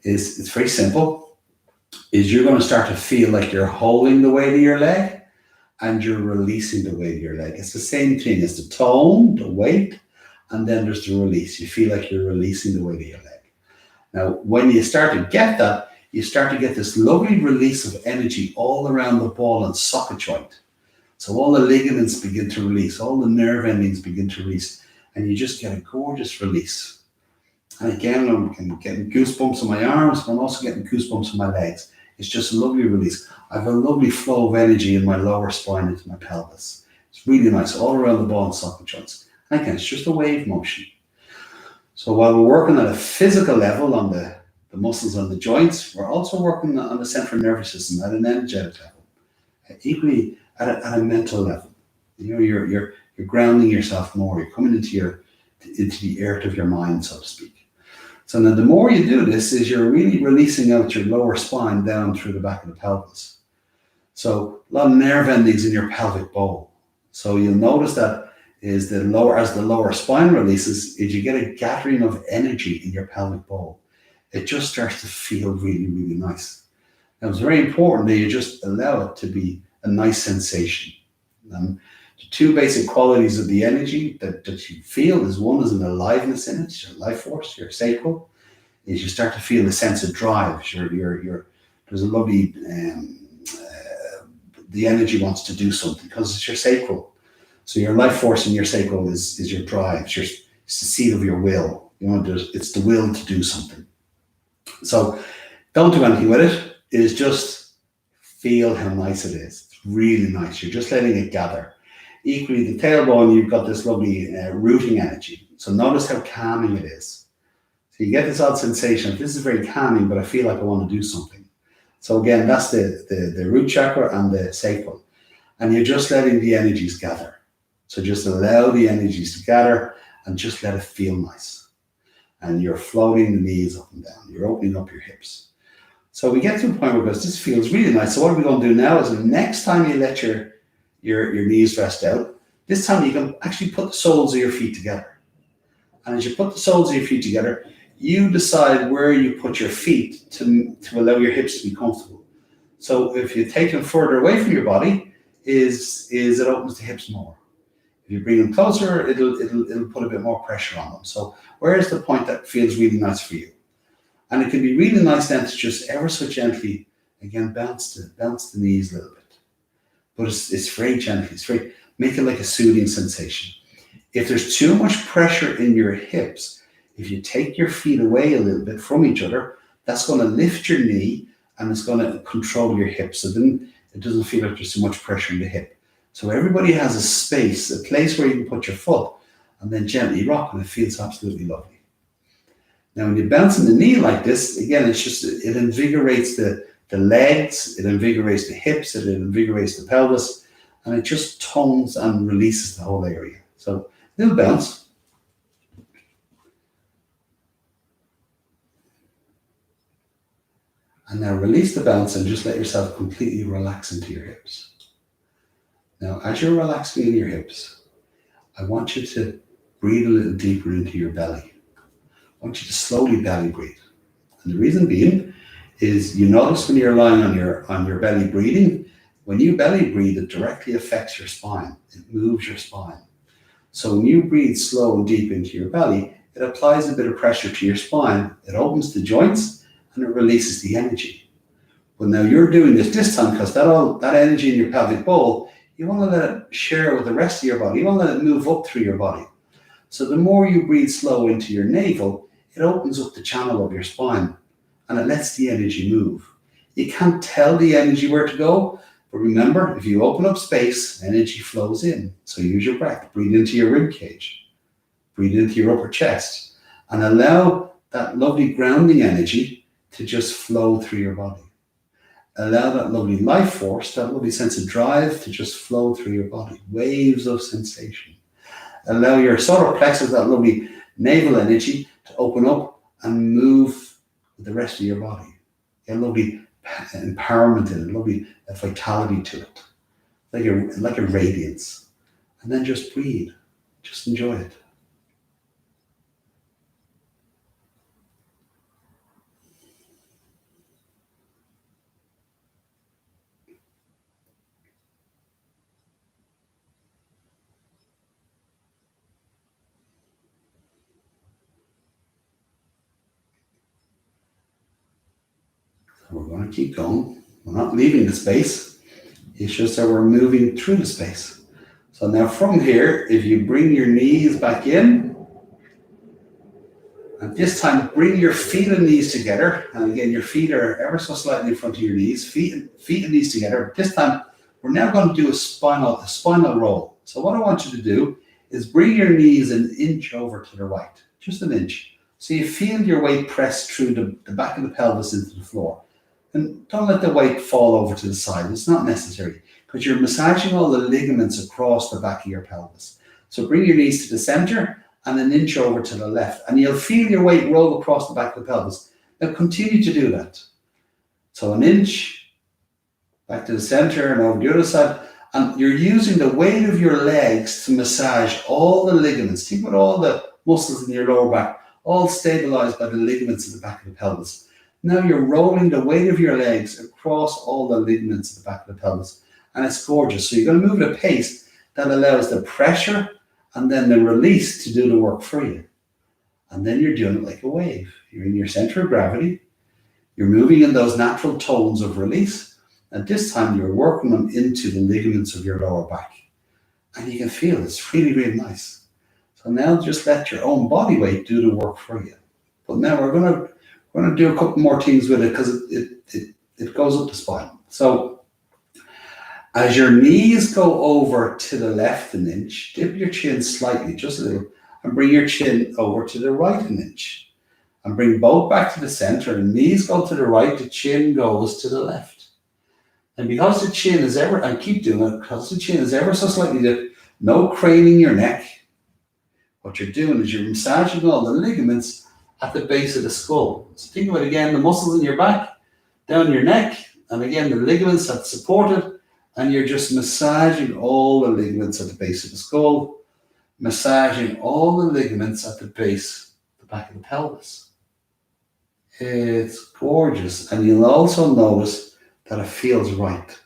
It's very simple. You're going to start to feel like you're holding the weight of your leg and you're releasing the weight of your leg. It's the same thing as the tone, the weight, and then there's the release. You feel like you're releasing the weight of your leg. Now, when you start to get that, you start to get this lovely release of energy all around the ball and socket joint. So all the ligaments begin to release, all the nerve endings begin to release, and you just get a gorgeous release. And again, I'm getting goosebumps on my arms, but I'm also getting goosebumps on my legs. It's just a lovely release. I have a lovely flow of energy in my lower spine into my pelvis. It's really nice, all around the ball and socket joints. And again, it's just a wave motion. So while we're working at a physical level on the muscles and the joints, we're also working on the central nervous system at an energetic level, equally at a mental level. You know, you're grounding yourself more. You're coming into the earth of your mind, so to speak. So now the more you do this, is you're really releasing out your lower spine down through the back of the pelvis. So a lot of nerve endings in your pelvic bowl. So you'll notice that as the lower spine releases, is you get a gathering of energy in your pelvic bowl. It just starts to feel really, really nice. Now it's very important that you just allow it to be a nice sensation. The two basic qualities of the energy that you feel is, one is an aliveness in it, your life force, your sacral. Is you start to feel a sense of drive. There's a lovely the energy wants to do something because it's your sacral. So your life force in your sacral is your drive. It's the seat of your will. You know, it's the will to do something. So don't do anything with it. It is just feel how nice it is. It's really nice. You're just letting it gather. Equally, the tailbone, you've got this lovely rooting energy. So notice how calming it is. So you get this odd sensation. This is very calming, but I feel like I want to do something. So again, that's the root chakra and the sacral. And you're just letting the energies gather. So just allow the energies to gather and just let it feel nice. And you're floating the knees up and down. You're opening up your hips. So we get to a point where this feels really nice. So what we're going to do now is the next time you let your knees rest out, this time you can actually put the soles of your feet together. And as you put the soles of your feet together, you decide where you put your feet to allow your hips to be comfortable. So if you take them further away from your body, it opens the hips more. If you bring them closer, it'll put a bit more pressure on them. So where is the point that feels really nice for you? And it can be really nice then to just ever so gently, again, bounce the knees a little bit. But it's very gently. Make it like a soothing sensation. If there's too much pressure in your hips, if you take your feet away a little bit from each other, that's going to lift your knee and it's going to control your hips. So then it doesn't feel like there's too much pressure in the hip. So everybody has a space, a place where you can put your foot and then gently rock, and it feels absolutely lovely. Now, when you're bouncing the knee like this, again, it invigorates the legs, it invigorates the hips, it invigorates the pelvis, and it just tones and releases the whole area. So, little bounce. And now release the bounce and just let yourself completely relax into your hips. Now, as you're relaxing in your hips, I want you to breathe a little deeper into your belly. I want you to slowly belly breathe. And the reason being is you notice when you're lying on your belly breathing, when you belly breathe, it directly affects your spine. It moves your spine. So when you breathe slow and deep into your belly, it applies a bit of pressure to your spine. It opens the joints and it releases the energy. But now you're doing this time because that energy in your pelvic bowl, you want to let it share with the rest of your body. You want to let it move up through your body. So the more you breathe slow into your navel, it opens up the channel of your spine and it lets the energy move. You can't tell the energy where to go, but remember, if you open up space, energy flows in. So use your breath. Breathe into your rib cage. Breathe into your upper chest and allow that lovely grounding energy to just flow through your body. Allow that lovely life force, that lovely sense of drive to just flow through your body. Waves of sensation. Allow your solar plexus, that lovely navel energy, to open up and move with the rest of your body. Get a lovely empowerment in it, a lovely vitality to it, like a radiance. And then just breathe. Just enjoy it. And we're going to keep going. We're not leaving the space. It's just that we're moving through the space. So now from here, if you bring your knees back in, and this time bring your feet and knees together. And again, your feet are ever so slightly in front of your knees, feet and knees together. This time, we're now going to do a spinal roll. So what I want you to do is bring your knees an inch over to the right, just an inch. So you feel your weight press through the back of the pelvis into the floor. And don't let the weight fall over to the side. It's not necessary because you're massaging all the ligaments across the back of your pelvis. So bring your knees to the center and an inch over to the left. And you'll feel your weight roll across the back of the pelvis. Now continue to do that. So an inch, back to the center and over the other side. And you're using the weight of your legs to massage all the ligaments. Think about all the muscles in your lower back, all stabilized by the ligaments in the back of the pelvis. Now you're rolling the weight of your legs across all the ligaments in the back of the pelvis. And it's gorgeous. So you're going to move at a pace that allows the pressure and then the release to do the work for you. And then you're doing it like a wave. You're in your center of gravity. You're moving in those natural tones of release. And this time you're working them into the ligaments of your lower back. And you can feel it's really, really nice. So now just let your own body weight do the work for you. But now we're going to do a couple more things with it because it goes up the spine. So as your knees go over to the left an inch, dip your chin slightly, just a little, and bring your chin over to the right an inch. And bring both back to the center. And knees go to the right, the chin goes to the left. And because the chin is ever, and keep doing it, because the chin is ever so slightly dipped, no craning your neck. What you're doing is you're massaging all the ligaments at the base of the skull. So think about it again, the muscles in your back, down your neck, and again, the ligaments that support it. And you're just massaging all the ligaments at the base of the skull, massaging all the ligaments at the base, the back of the pelvis. It's gorgeous. And you'll also notice that it feels right.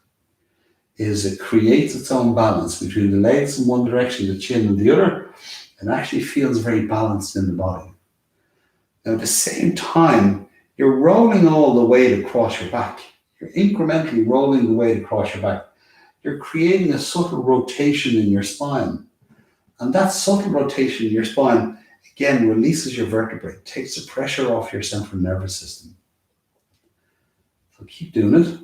It creates its own balance between the legs in one direction, the chin in the other, and actually feels very balanced in the body. Now at the same time, you're rolling all the weight across your back. You're incrementally rolling the weight across your back. You're creating a subtle rotation in your spine. And that subtle rotation in your spine, again, releases your vertebrae, takes the pressure off your central nervous system. So keep doing it.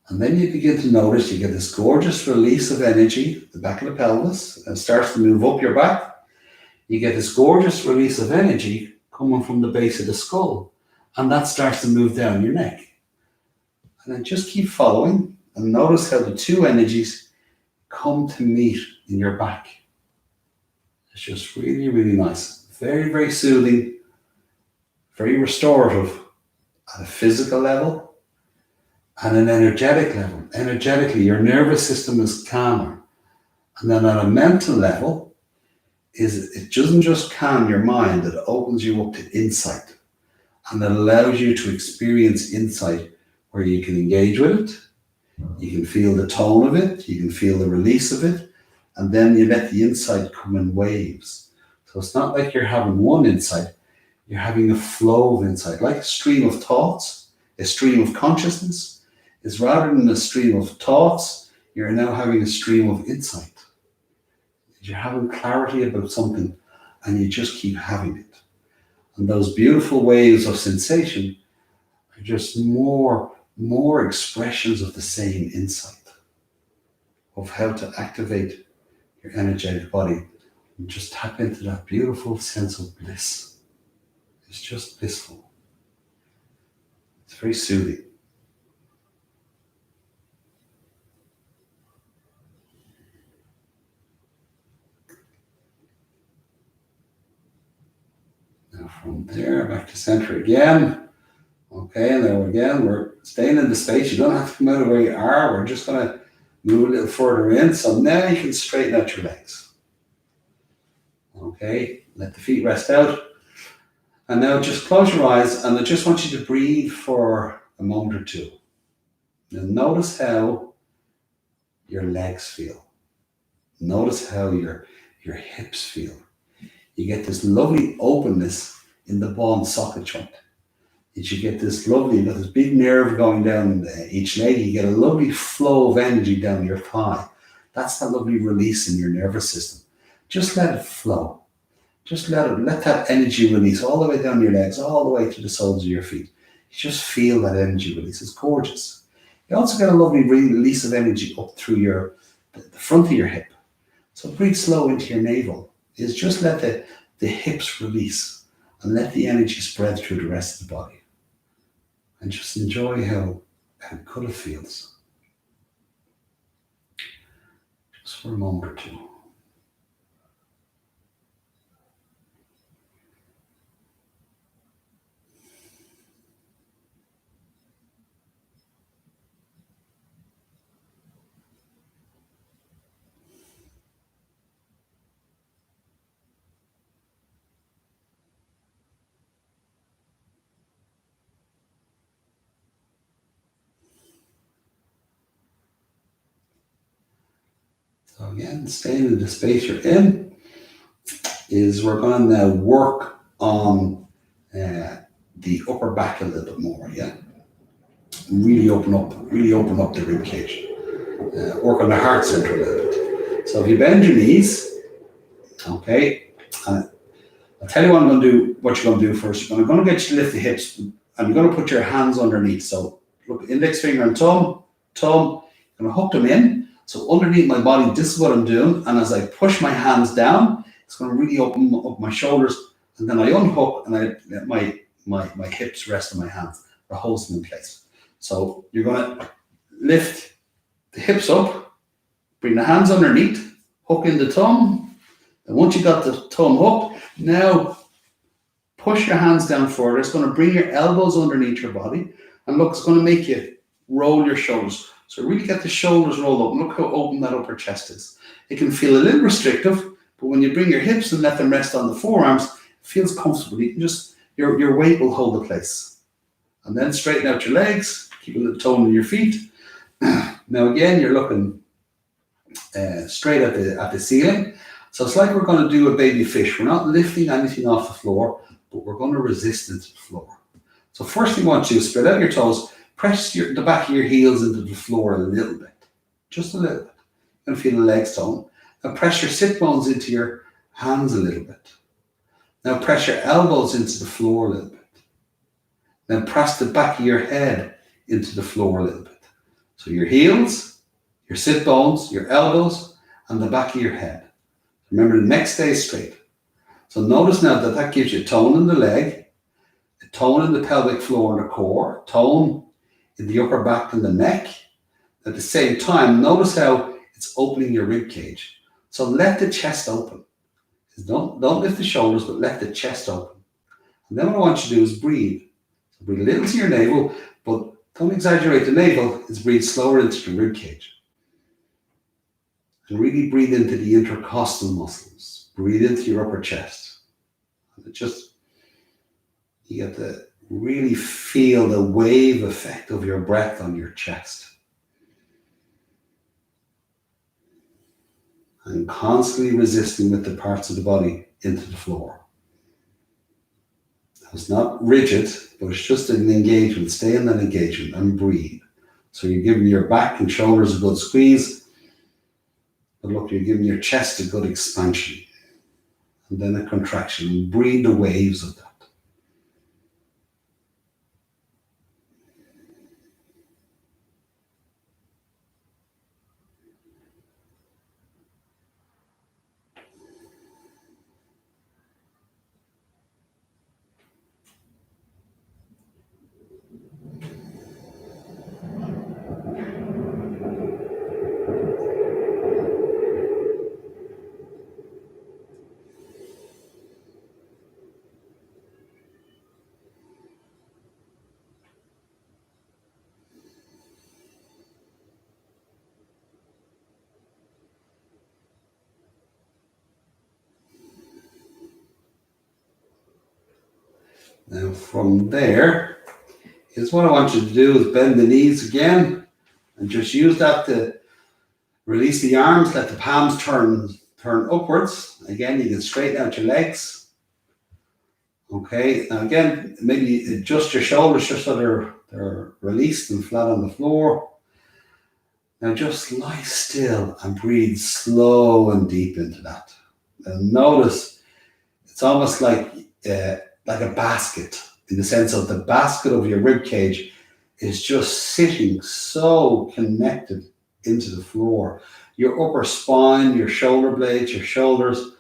And then you begin to notice you get this gorgeous release of energy, the back of the pelvis, and it starts to move up your back. You get this gorgeous release of energy coming from the base of the skull. And that starts to move down your neck. And then just keep following. And notice how the two energies come to meet in your back. It's just really, really nice. Very, very soothing. Very restorative at a physical level and an energetic level. Energetically, your nervous system is calmer. And then at a mental level, it doesn't just calm your mind, it opens you up to insight. And it allows you to experience insight where you can engage with it. You can feel the tone of it, you can feel the release of it, and then you let the insight come in waves. So it's not like you're having one insight, you're having a flow of insight, like a stream of thoughts, a stream of consciousness. It's rather than a stream of thoughts, you're now having a stream of insight. You're having clarity about something, and you just keep having it. And those beautiful waves of sensation are just more expressions of the same insight of how to activate your energetic body and just tap into that beautiful sense of bliss. It's just blissful. It's very soothing. Now from there back to center again. Okay, now again, we're staying in the space. You don't have to come out of where you are. We're just going to move a little further in. So now you can straighten out your legs. Okay, let the feet rest out. And now just close your eyes, and I just want you to breathe for a moment or two. Now notice how your legs feel. Notice how your hips feel. You get this lovely openness in the ball and socket joint. you should get this lovely, you've got this big nerve going down each leg. You get a lovely flow of energy down your thigh. That's that lovely release in your nervous system. Just let it flow. Just let that energy release all the way down your legs, all the way to the soles of your feet. You just feel that energy release. It's gorgeous. You also get a lovely release of energy up through the front of your hip. So breathe slow into your navel. Is just let the hips release and let the energy spread through the rest of the body. And just enjoy how good it feels. Just for a moment or two. So again, staying in the space you're in, is we're going to now work on the upper back a little bit more, yeah? Really open up the rib cage. Work on the heart center a little bit. So if you bend your knees, okay, I'll tell you what you're going to do first. I'm going to get you to lift the hips, and you're going to put your hands underneath. So look, index finger and thumb, I'm going to hook them in. So underneath my body, this is what I'm doing. And as I push my hands down, it's going to really open up my shoulders. And then I unhook and I let my hips rest on my hands. That holds them in place. So you're going to lift the hips up, bring the hands underneath, hook in the thumb. And once you got the thumb hooked, now push your hands down further. It's going to bring your elbows underneath your body. And look, it's going to make you roll your shoulders. So really get the shoulders rolled up. And look how open that upper chest is. It can feel a little restrictive, but when you bring your hips and let them rest on the forearms, it feels comfortable. You can just, your weight will hold the place. And then straighten out your legs, keeping the tone in your feet. Now again, you're looking straight at the ceiling. So it's like we're going to do a baby fish. We're not lifting anything off the floor, but we're going to resist into the floor. So first thing you want to do is spread out your toes. Press the back of your heels into the floor a little bit, just a little bit. You're going to feel the legs tone. Now press your sit bones into your hands a little bit. Now press your elbows into the floor a little bit. Then press the back of your head into the floor a little bit. So your heels, your sit bones, your elbows, and the back of your head. Remember, the neck stays straight. So notice now that gives you tone in the leg, a tone in the pelvic floor and the core, tone in the upper back and the neck. At the same time, notice how it's opening your rib cage. So let the chest open. Don't lift the shoulders, but let the chest open. And then what I want you to do is breathe. So breathe a little to your navel, but don't exaggerate the navel. It's breathe slower into the rib cage. And really breathe into the intercostal muscles. Breathe into your upper chest. And you get to really feel the wave effect of your breath on your chest. And constantly resisting with the parts of the body into the floor. It's not rigid, but it's just an engagement. Stay in that engagement and breathe. So you're giving your back and shoulders a good squeeze. But look, you're giving your chest a good expansion. And then a contraction. Breathe the waves of that. Now from there, is what I want you to do is bend the knees again and just use that to release the arms, let the palms turn upwards. Again, you can straighten out your legs. Okay, now again, maybe adjust your shoulders just so they're released and flat on the floor. Now just lie still and breathe slow and deep into that. And notice it's almost like a basket, in the sense of the basket of your rib cage is just sitting so connected into the floor. Your upper spine, your shoulder blades, your shoulders,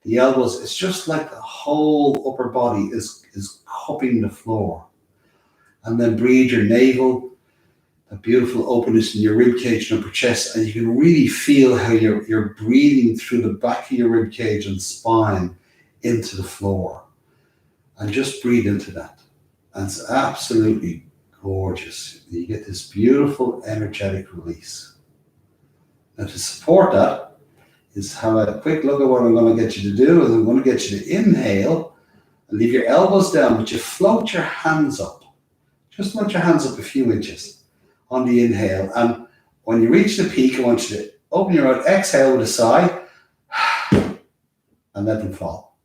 the elbows, it's just like the whole upper body is cupping the floor. And then breathe your navel, that beautiful openness in your rib cage and upper chest, and you can really feel how you're breathing through the back of your rib cage and spine into the floor. And just breathe into that. And it's absolutely gorgeous. You get this beautiful energetic release. Now to support that is have a quick look at what I'm going to get you to do. Is I'm going to get you to inhale and leave your elbows down, but you float your hands up. Just float your hands up a few inches on the inhale. And when you reach the peak, I want you to open your mouth, exhale with a sigh, and let them fall.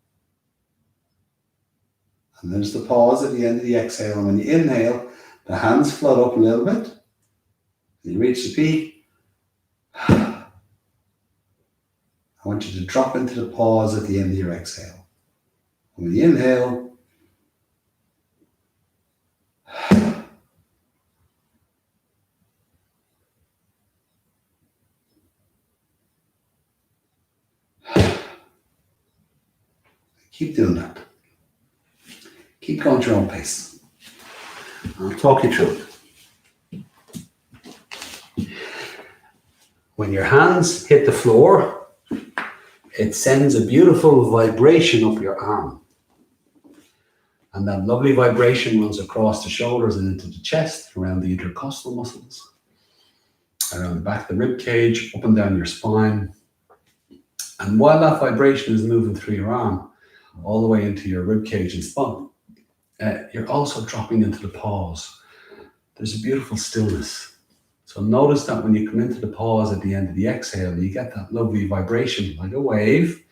And there's the pause at the end of the exhale. And when you inhale, the hands float up a little bit. You reach the peak. I want you to drop into the pause at the end of your exhale. And when you inhale, keep doing that. Keep going at your own pace. I'll talk you through it. When your hands hit the floor, it sends a beautiful vibration up your arm. And that lovely vibration runs across the shoulders and into the chest, around the intercostal muscles, around the back of the rib cage, up and down your spine. And while that vibration is moving through your arm, all the way into your rib cage and spine, you're also dropping into the pause. There's a beautiful stillness. So notice that when you come into the pause at the end of the exhale, you get that lovely vibration, like a wave.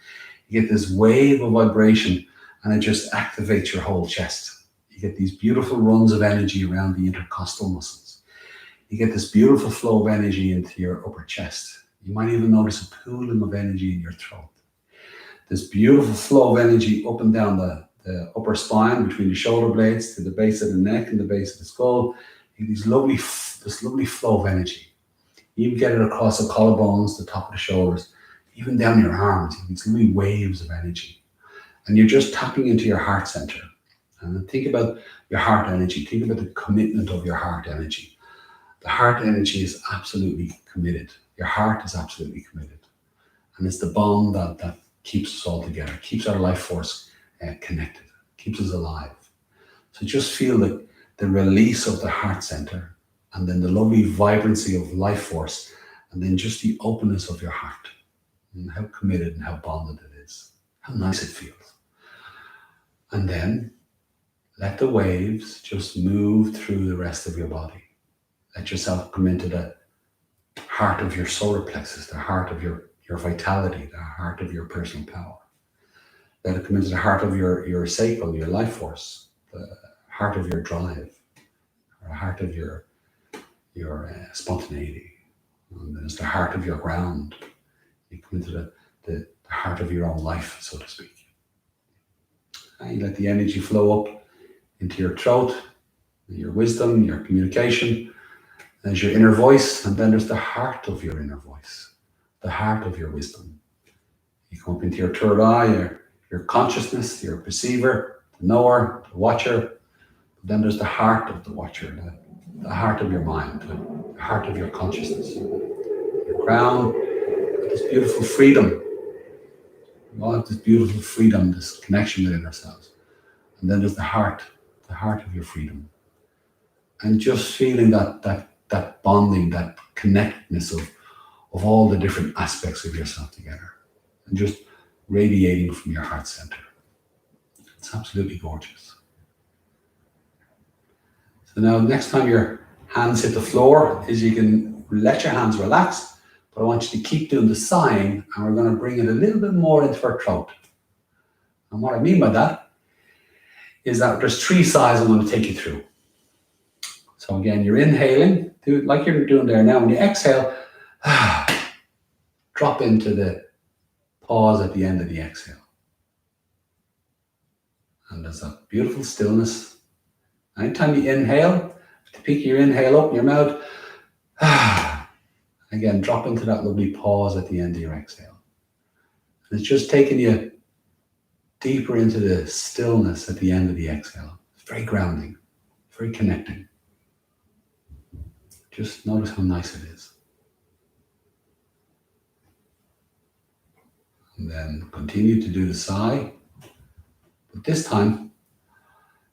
You get this wave of vibration, and it just activates your whole chest. You get these beautiful runs of energy around the intercostal muscles. You get this beautiful flow of energy into your upper chest. You might even notice a pooling of energy in your throat. This beautiful flow of energy up and down the upper spine, between the shoulder blades to the base of the neck and the base of the skull. You get this lovely flow of energy. You even get it across the collarbones, the top of the shoulders, even down your arms. You get these lovely waves of energy. And you're just tapping into your heart center. And think about your heart energy. Think about the commitment of your heart energy. The heart energy is absolutely committed. Your heart is absolutely committed. And it's the bond that keeps us all together, keeps our life force connected, keeps us alive. So just feel the release of the heart center, and then the lovely vibrancy of life force, and then just the openness of your heart, and how committed and how bonded it is, how nice it feels. And then let the waves just move through the rest of your body. Let yourself come into the heart of your solar plexus, the heart of your vitality, the heart of your personal power. Let it come into the heart of your sacral, your life force, the heart of your drive, or the heart of your spontaneity. And then it's the heart of your ground. You come into the heart of your own life, so to speak. And you let the energy flow up into your throat, your wisdom, your communication. There's your inner voice, and then there's the heart of your inner voice, the heart of your wisdom. You come up into your third eye, your consciousness, your perceiver, the knower, the watcher. Then there's the heart of the watcher, the heart of your mind, the heart of your consciousness. Your crown, this beautiful freedom. We all have this beautiful freedom, this connection within ourselves. And then there's the heart of your freedom. And just feeling that bonding, that connectedness of all the different aspects of yourself together. And just radiating from your heart center. It's absolutely gorgeous. So now next time your hands hit the floor, is you can let your hands relax, but I want you to keep doing the sighing, and we're going to bring it a little bit more into our throat. And what I mean by that is that there's 3 sides I'm going to take you through. So again, you're inhaling, do it like you're doing there now. When you exhale, drop into the pause at the end of the exhale. And there's a beautiful stillness. Anytime you inhale, to pick your inhale up in your mouth, again, drop into that lovely pause at the end of your exhale. And it's just taking you deeper into the stillness at the end of the exhale. It's very grounding, very connecting. Just notice how nice it is. And then continue to do the sigh. But this time,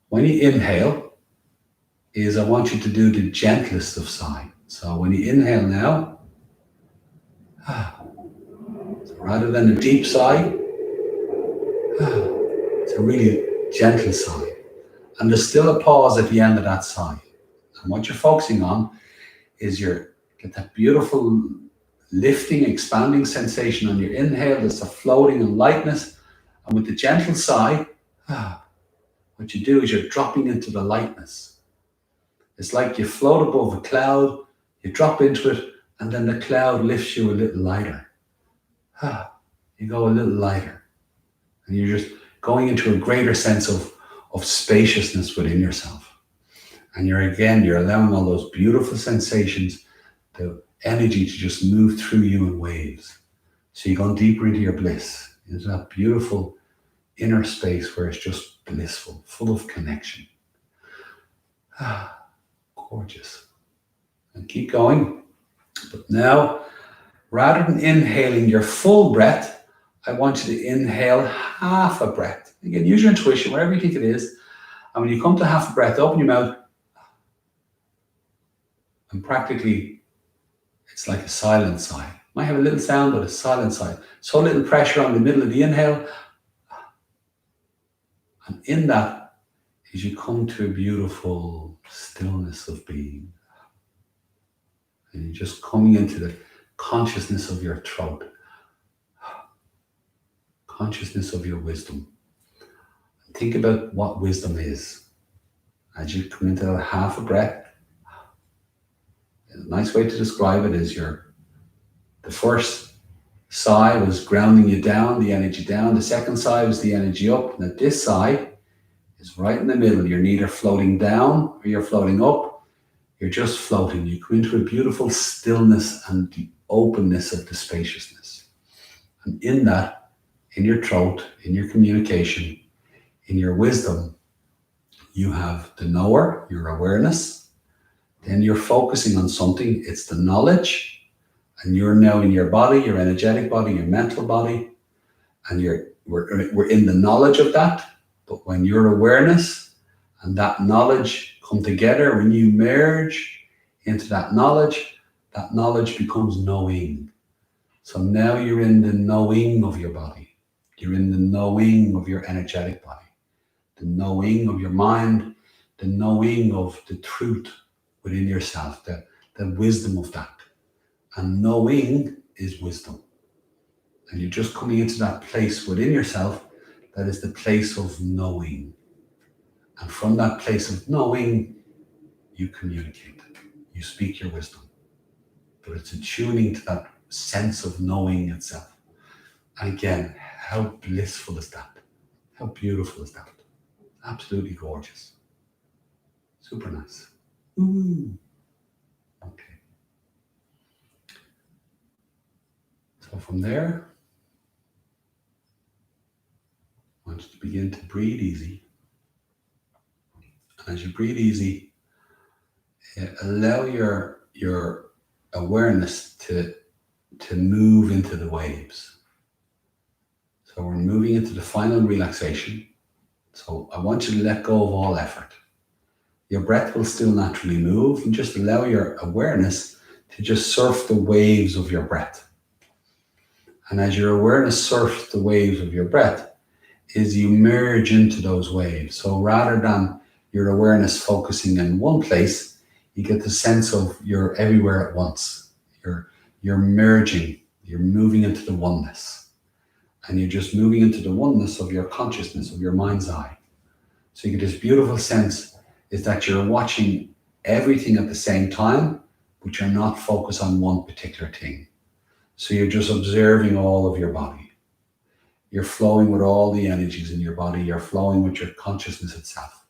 when you inhale, I want you to do the gentlest of sigh. So when you inhale now, so rather than a deep sigh, it's a really gentle sigh. And there's still a pause at the end of that sigh. And what you're focusing on is get that beautiful lifting, expanding sensation on your inhale. There's a floating and lightness. And with the gentle sigh, what you do is you're dropping into the lightness. It's like you float above a cloud, you drop into it, and then the cloud lifts you a little lighter. You go a little lighter. And you're just going into a greater sense of spaciousness within yourself. And you're allowing all those beautiful sensations, the energy to just move through you in waves. So you're going deeper into your bliss, into that beautiful inner space where it's just blissful, full of connection. Gorgeous. And keep going. But now, rather than inhaling your full breath, I want you to inhale half a breath. Again, use your intuition, wherever you think it is. And when you come to half a breath, open your mouth. And practically, it's like a silent sigh. Might have a little sound, but a silent sigh. So little pressure on the middle of the inhale. And in that, as you come to a beautiful stillness of being. And you're just coming into the consciousness of your throat. Consciousness of your wisdom. And think about what wisdom is. As you come into that half a breath, a nice way to describe it is the first sigh was grounding you down, the energy down. The second sigh was the energy up. Now this sigh is right in the middle. You're neither floating down or you're floating up. You're just floating. You come into a beautiful stillness and the openness of the spaciousness. And in that, in your throat, in your communication, in your wisdom, you have the knower, your awareness. Then you're focusing on something. It's the knowledge. And you're now in your body, your energetic body, your mental body. And we're in the knowledge of that. But when your awareness and that knowledge come together, when you merge into that knowledge becomes knowing. So now you're in the knowing of your body. You're in the knowing of your energetic body. The knowing of your mind, the knowing of the truth within yourself, the wisdom of that. And knowing is wisdom. And you're just coming into that place within yourself that is the place of knowing. And from that place of knowing, you communicate. You speak your wisdom. But it's attuning to that sense of knowing itself. And again, how blissful is that? How beautiful is that? Absolutely gorgeous. Super nice. Ooh. Okay. So from there, I want you to begin to breathe easy. And as you breathe easy, allow your awareness to move into the waves. So we're moving into the final relaxation. So I want you to let go of all effort. Your breath will still naturally move, and just allow your awareness to just surf the waves of your breath. And as your awareness surfs the waves of your breath, is you merge into those waves. So rather than your awareness focusing in one place, you get the sense of you're everywhere at once. You're merging, you're moving into the oneness. And you're just moving into the oneness of your consciousness, of your mind's eye. So you get this beautiful sense is that you're watching everything at the same time, but you're not focused on one particular thing. So you're just observing all of your body. You're flowing with all the energies in your body. You're flowing with your consciousness itself.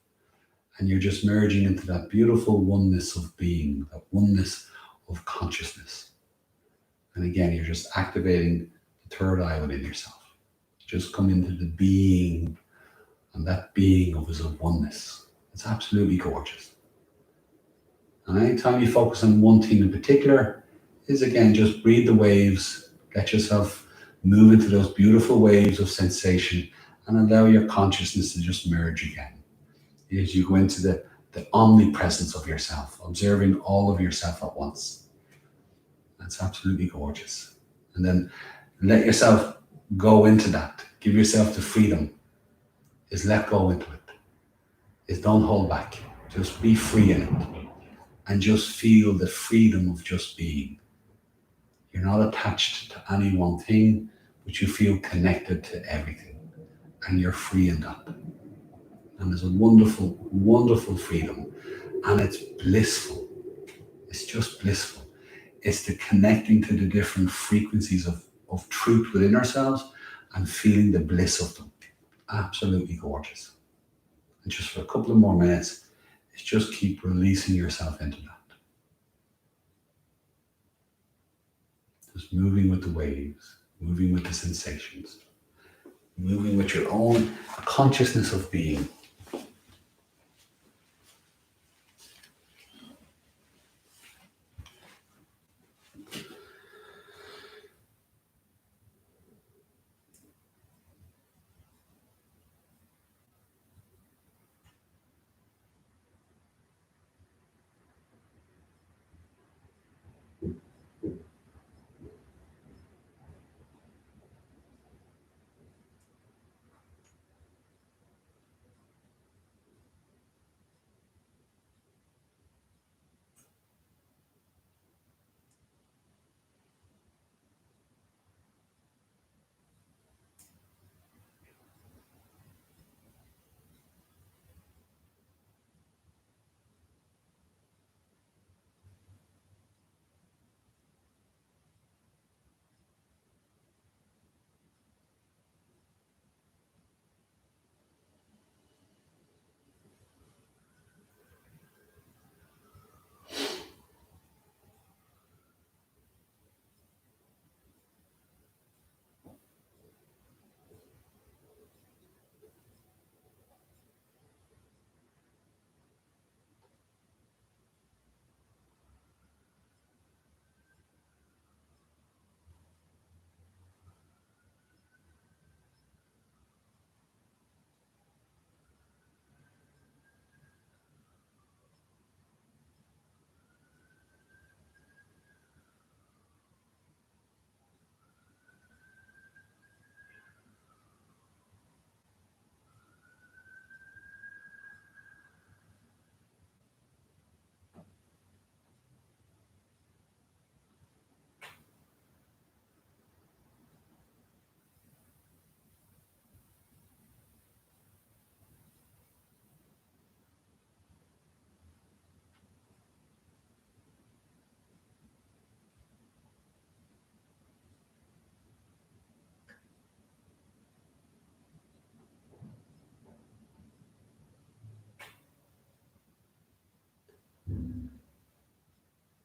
And you're just merging into that beautiful oneness of being, that oneness of consciousness. And again, you're just activating the third eye within yourself. Just come into the being, and that being of is a oneness. It's absolutely gorgeous. And anytime you focus on one thing in particular, is again, just breathe the waves, let yourself move into those beautiful waves of sensation and allow your consciousness to just merge again. As you go into the omnipresence of yourself, observing all of yourself at once. That's absolutely gorgeous. And then let yourself go into that. Give yourself the freedom. Is let go into it. Is don't hold back. Just be free in it. And just feel the freedom of just being. You're not attached to any one thing, but you feel connected to everything. And you're free in that. And there's a wonderful, wonderful freedom. And it's blissful. It's just blissful. It's the connecting to the different frequencies of truth within ourselves and feeling the bliss of them. Absolutely gorgeous. And just for a couple of more minutes, it's just keep releasing yourself into that. Just moving with the waves, moving with the sensations, moving with your own consciousness of being.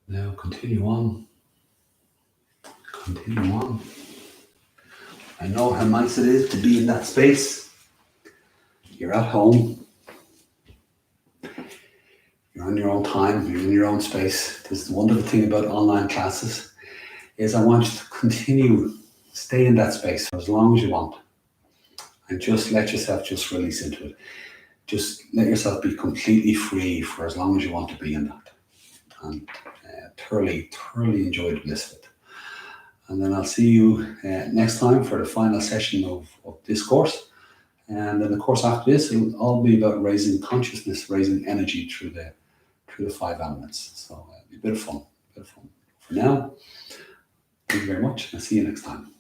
Now continue on. Continue on. I know how nice it is to be in that space. You're at home. You're on your own time. You're in your own space. This is the wonderful thing about online classes is I want you to continue, stay in that space for as long as you want. And just let yourself just release into it. Just let yourself be completely free for as long as you want to be in that. And thoroughly enjoy the bliss of it. And then I'll see you next time for the final session of this course. And then the course after this, it'll all be about raising consciousness, raising energy through the 5 elements. So it'll be a bit of fun. For now, thank you very much. I'll see you next time.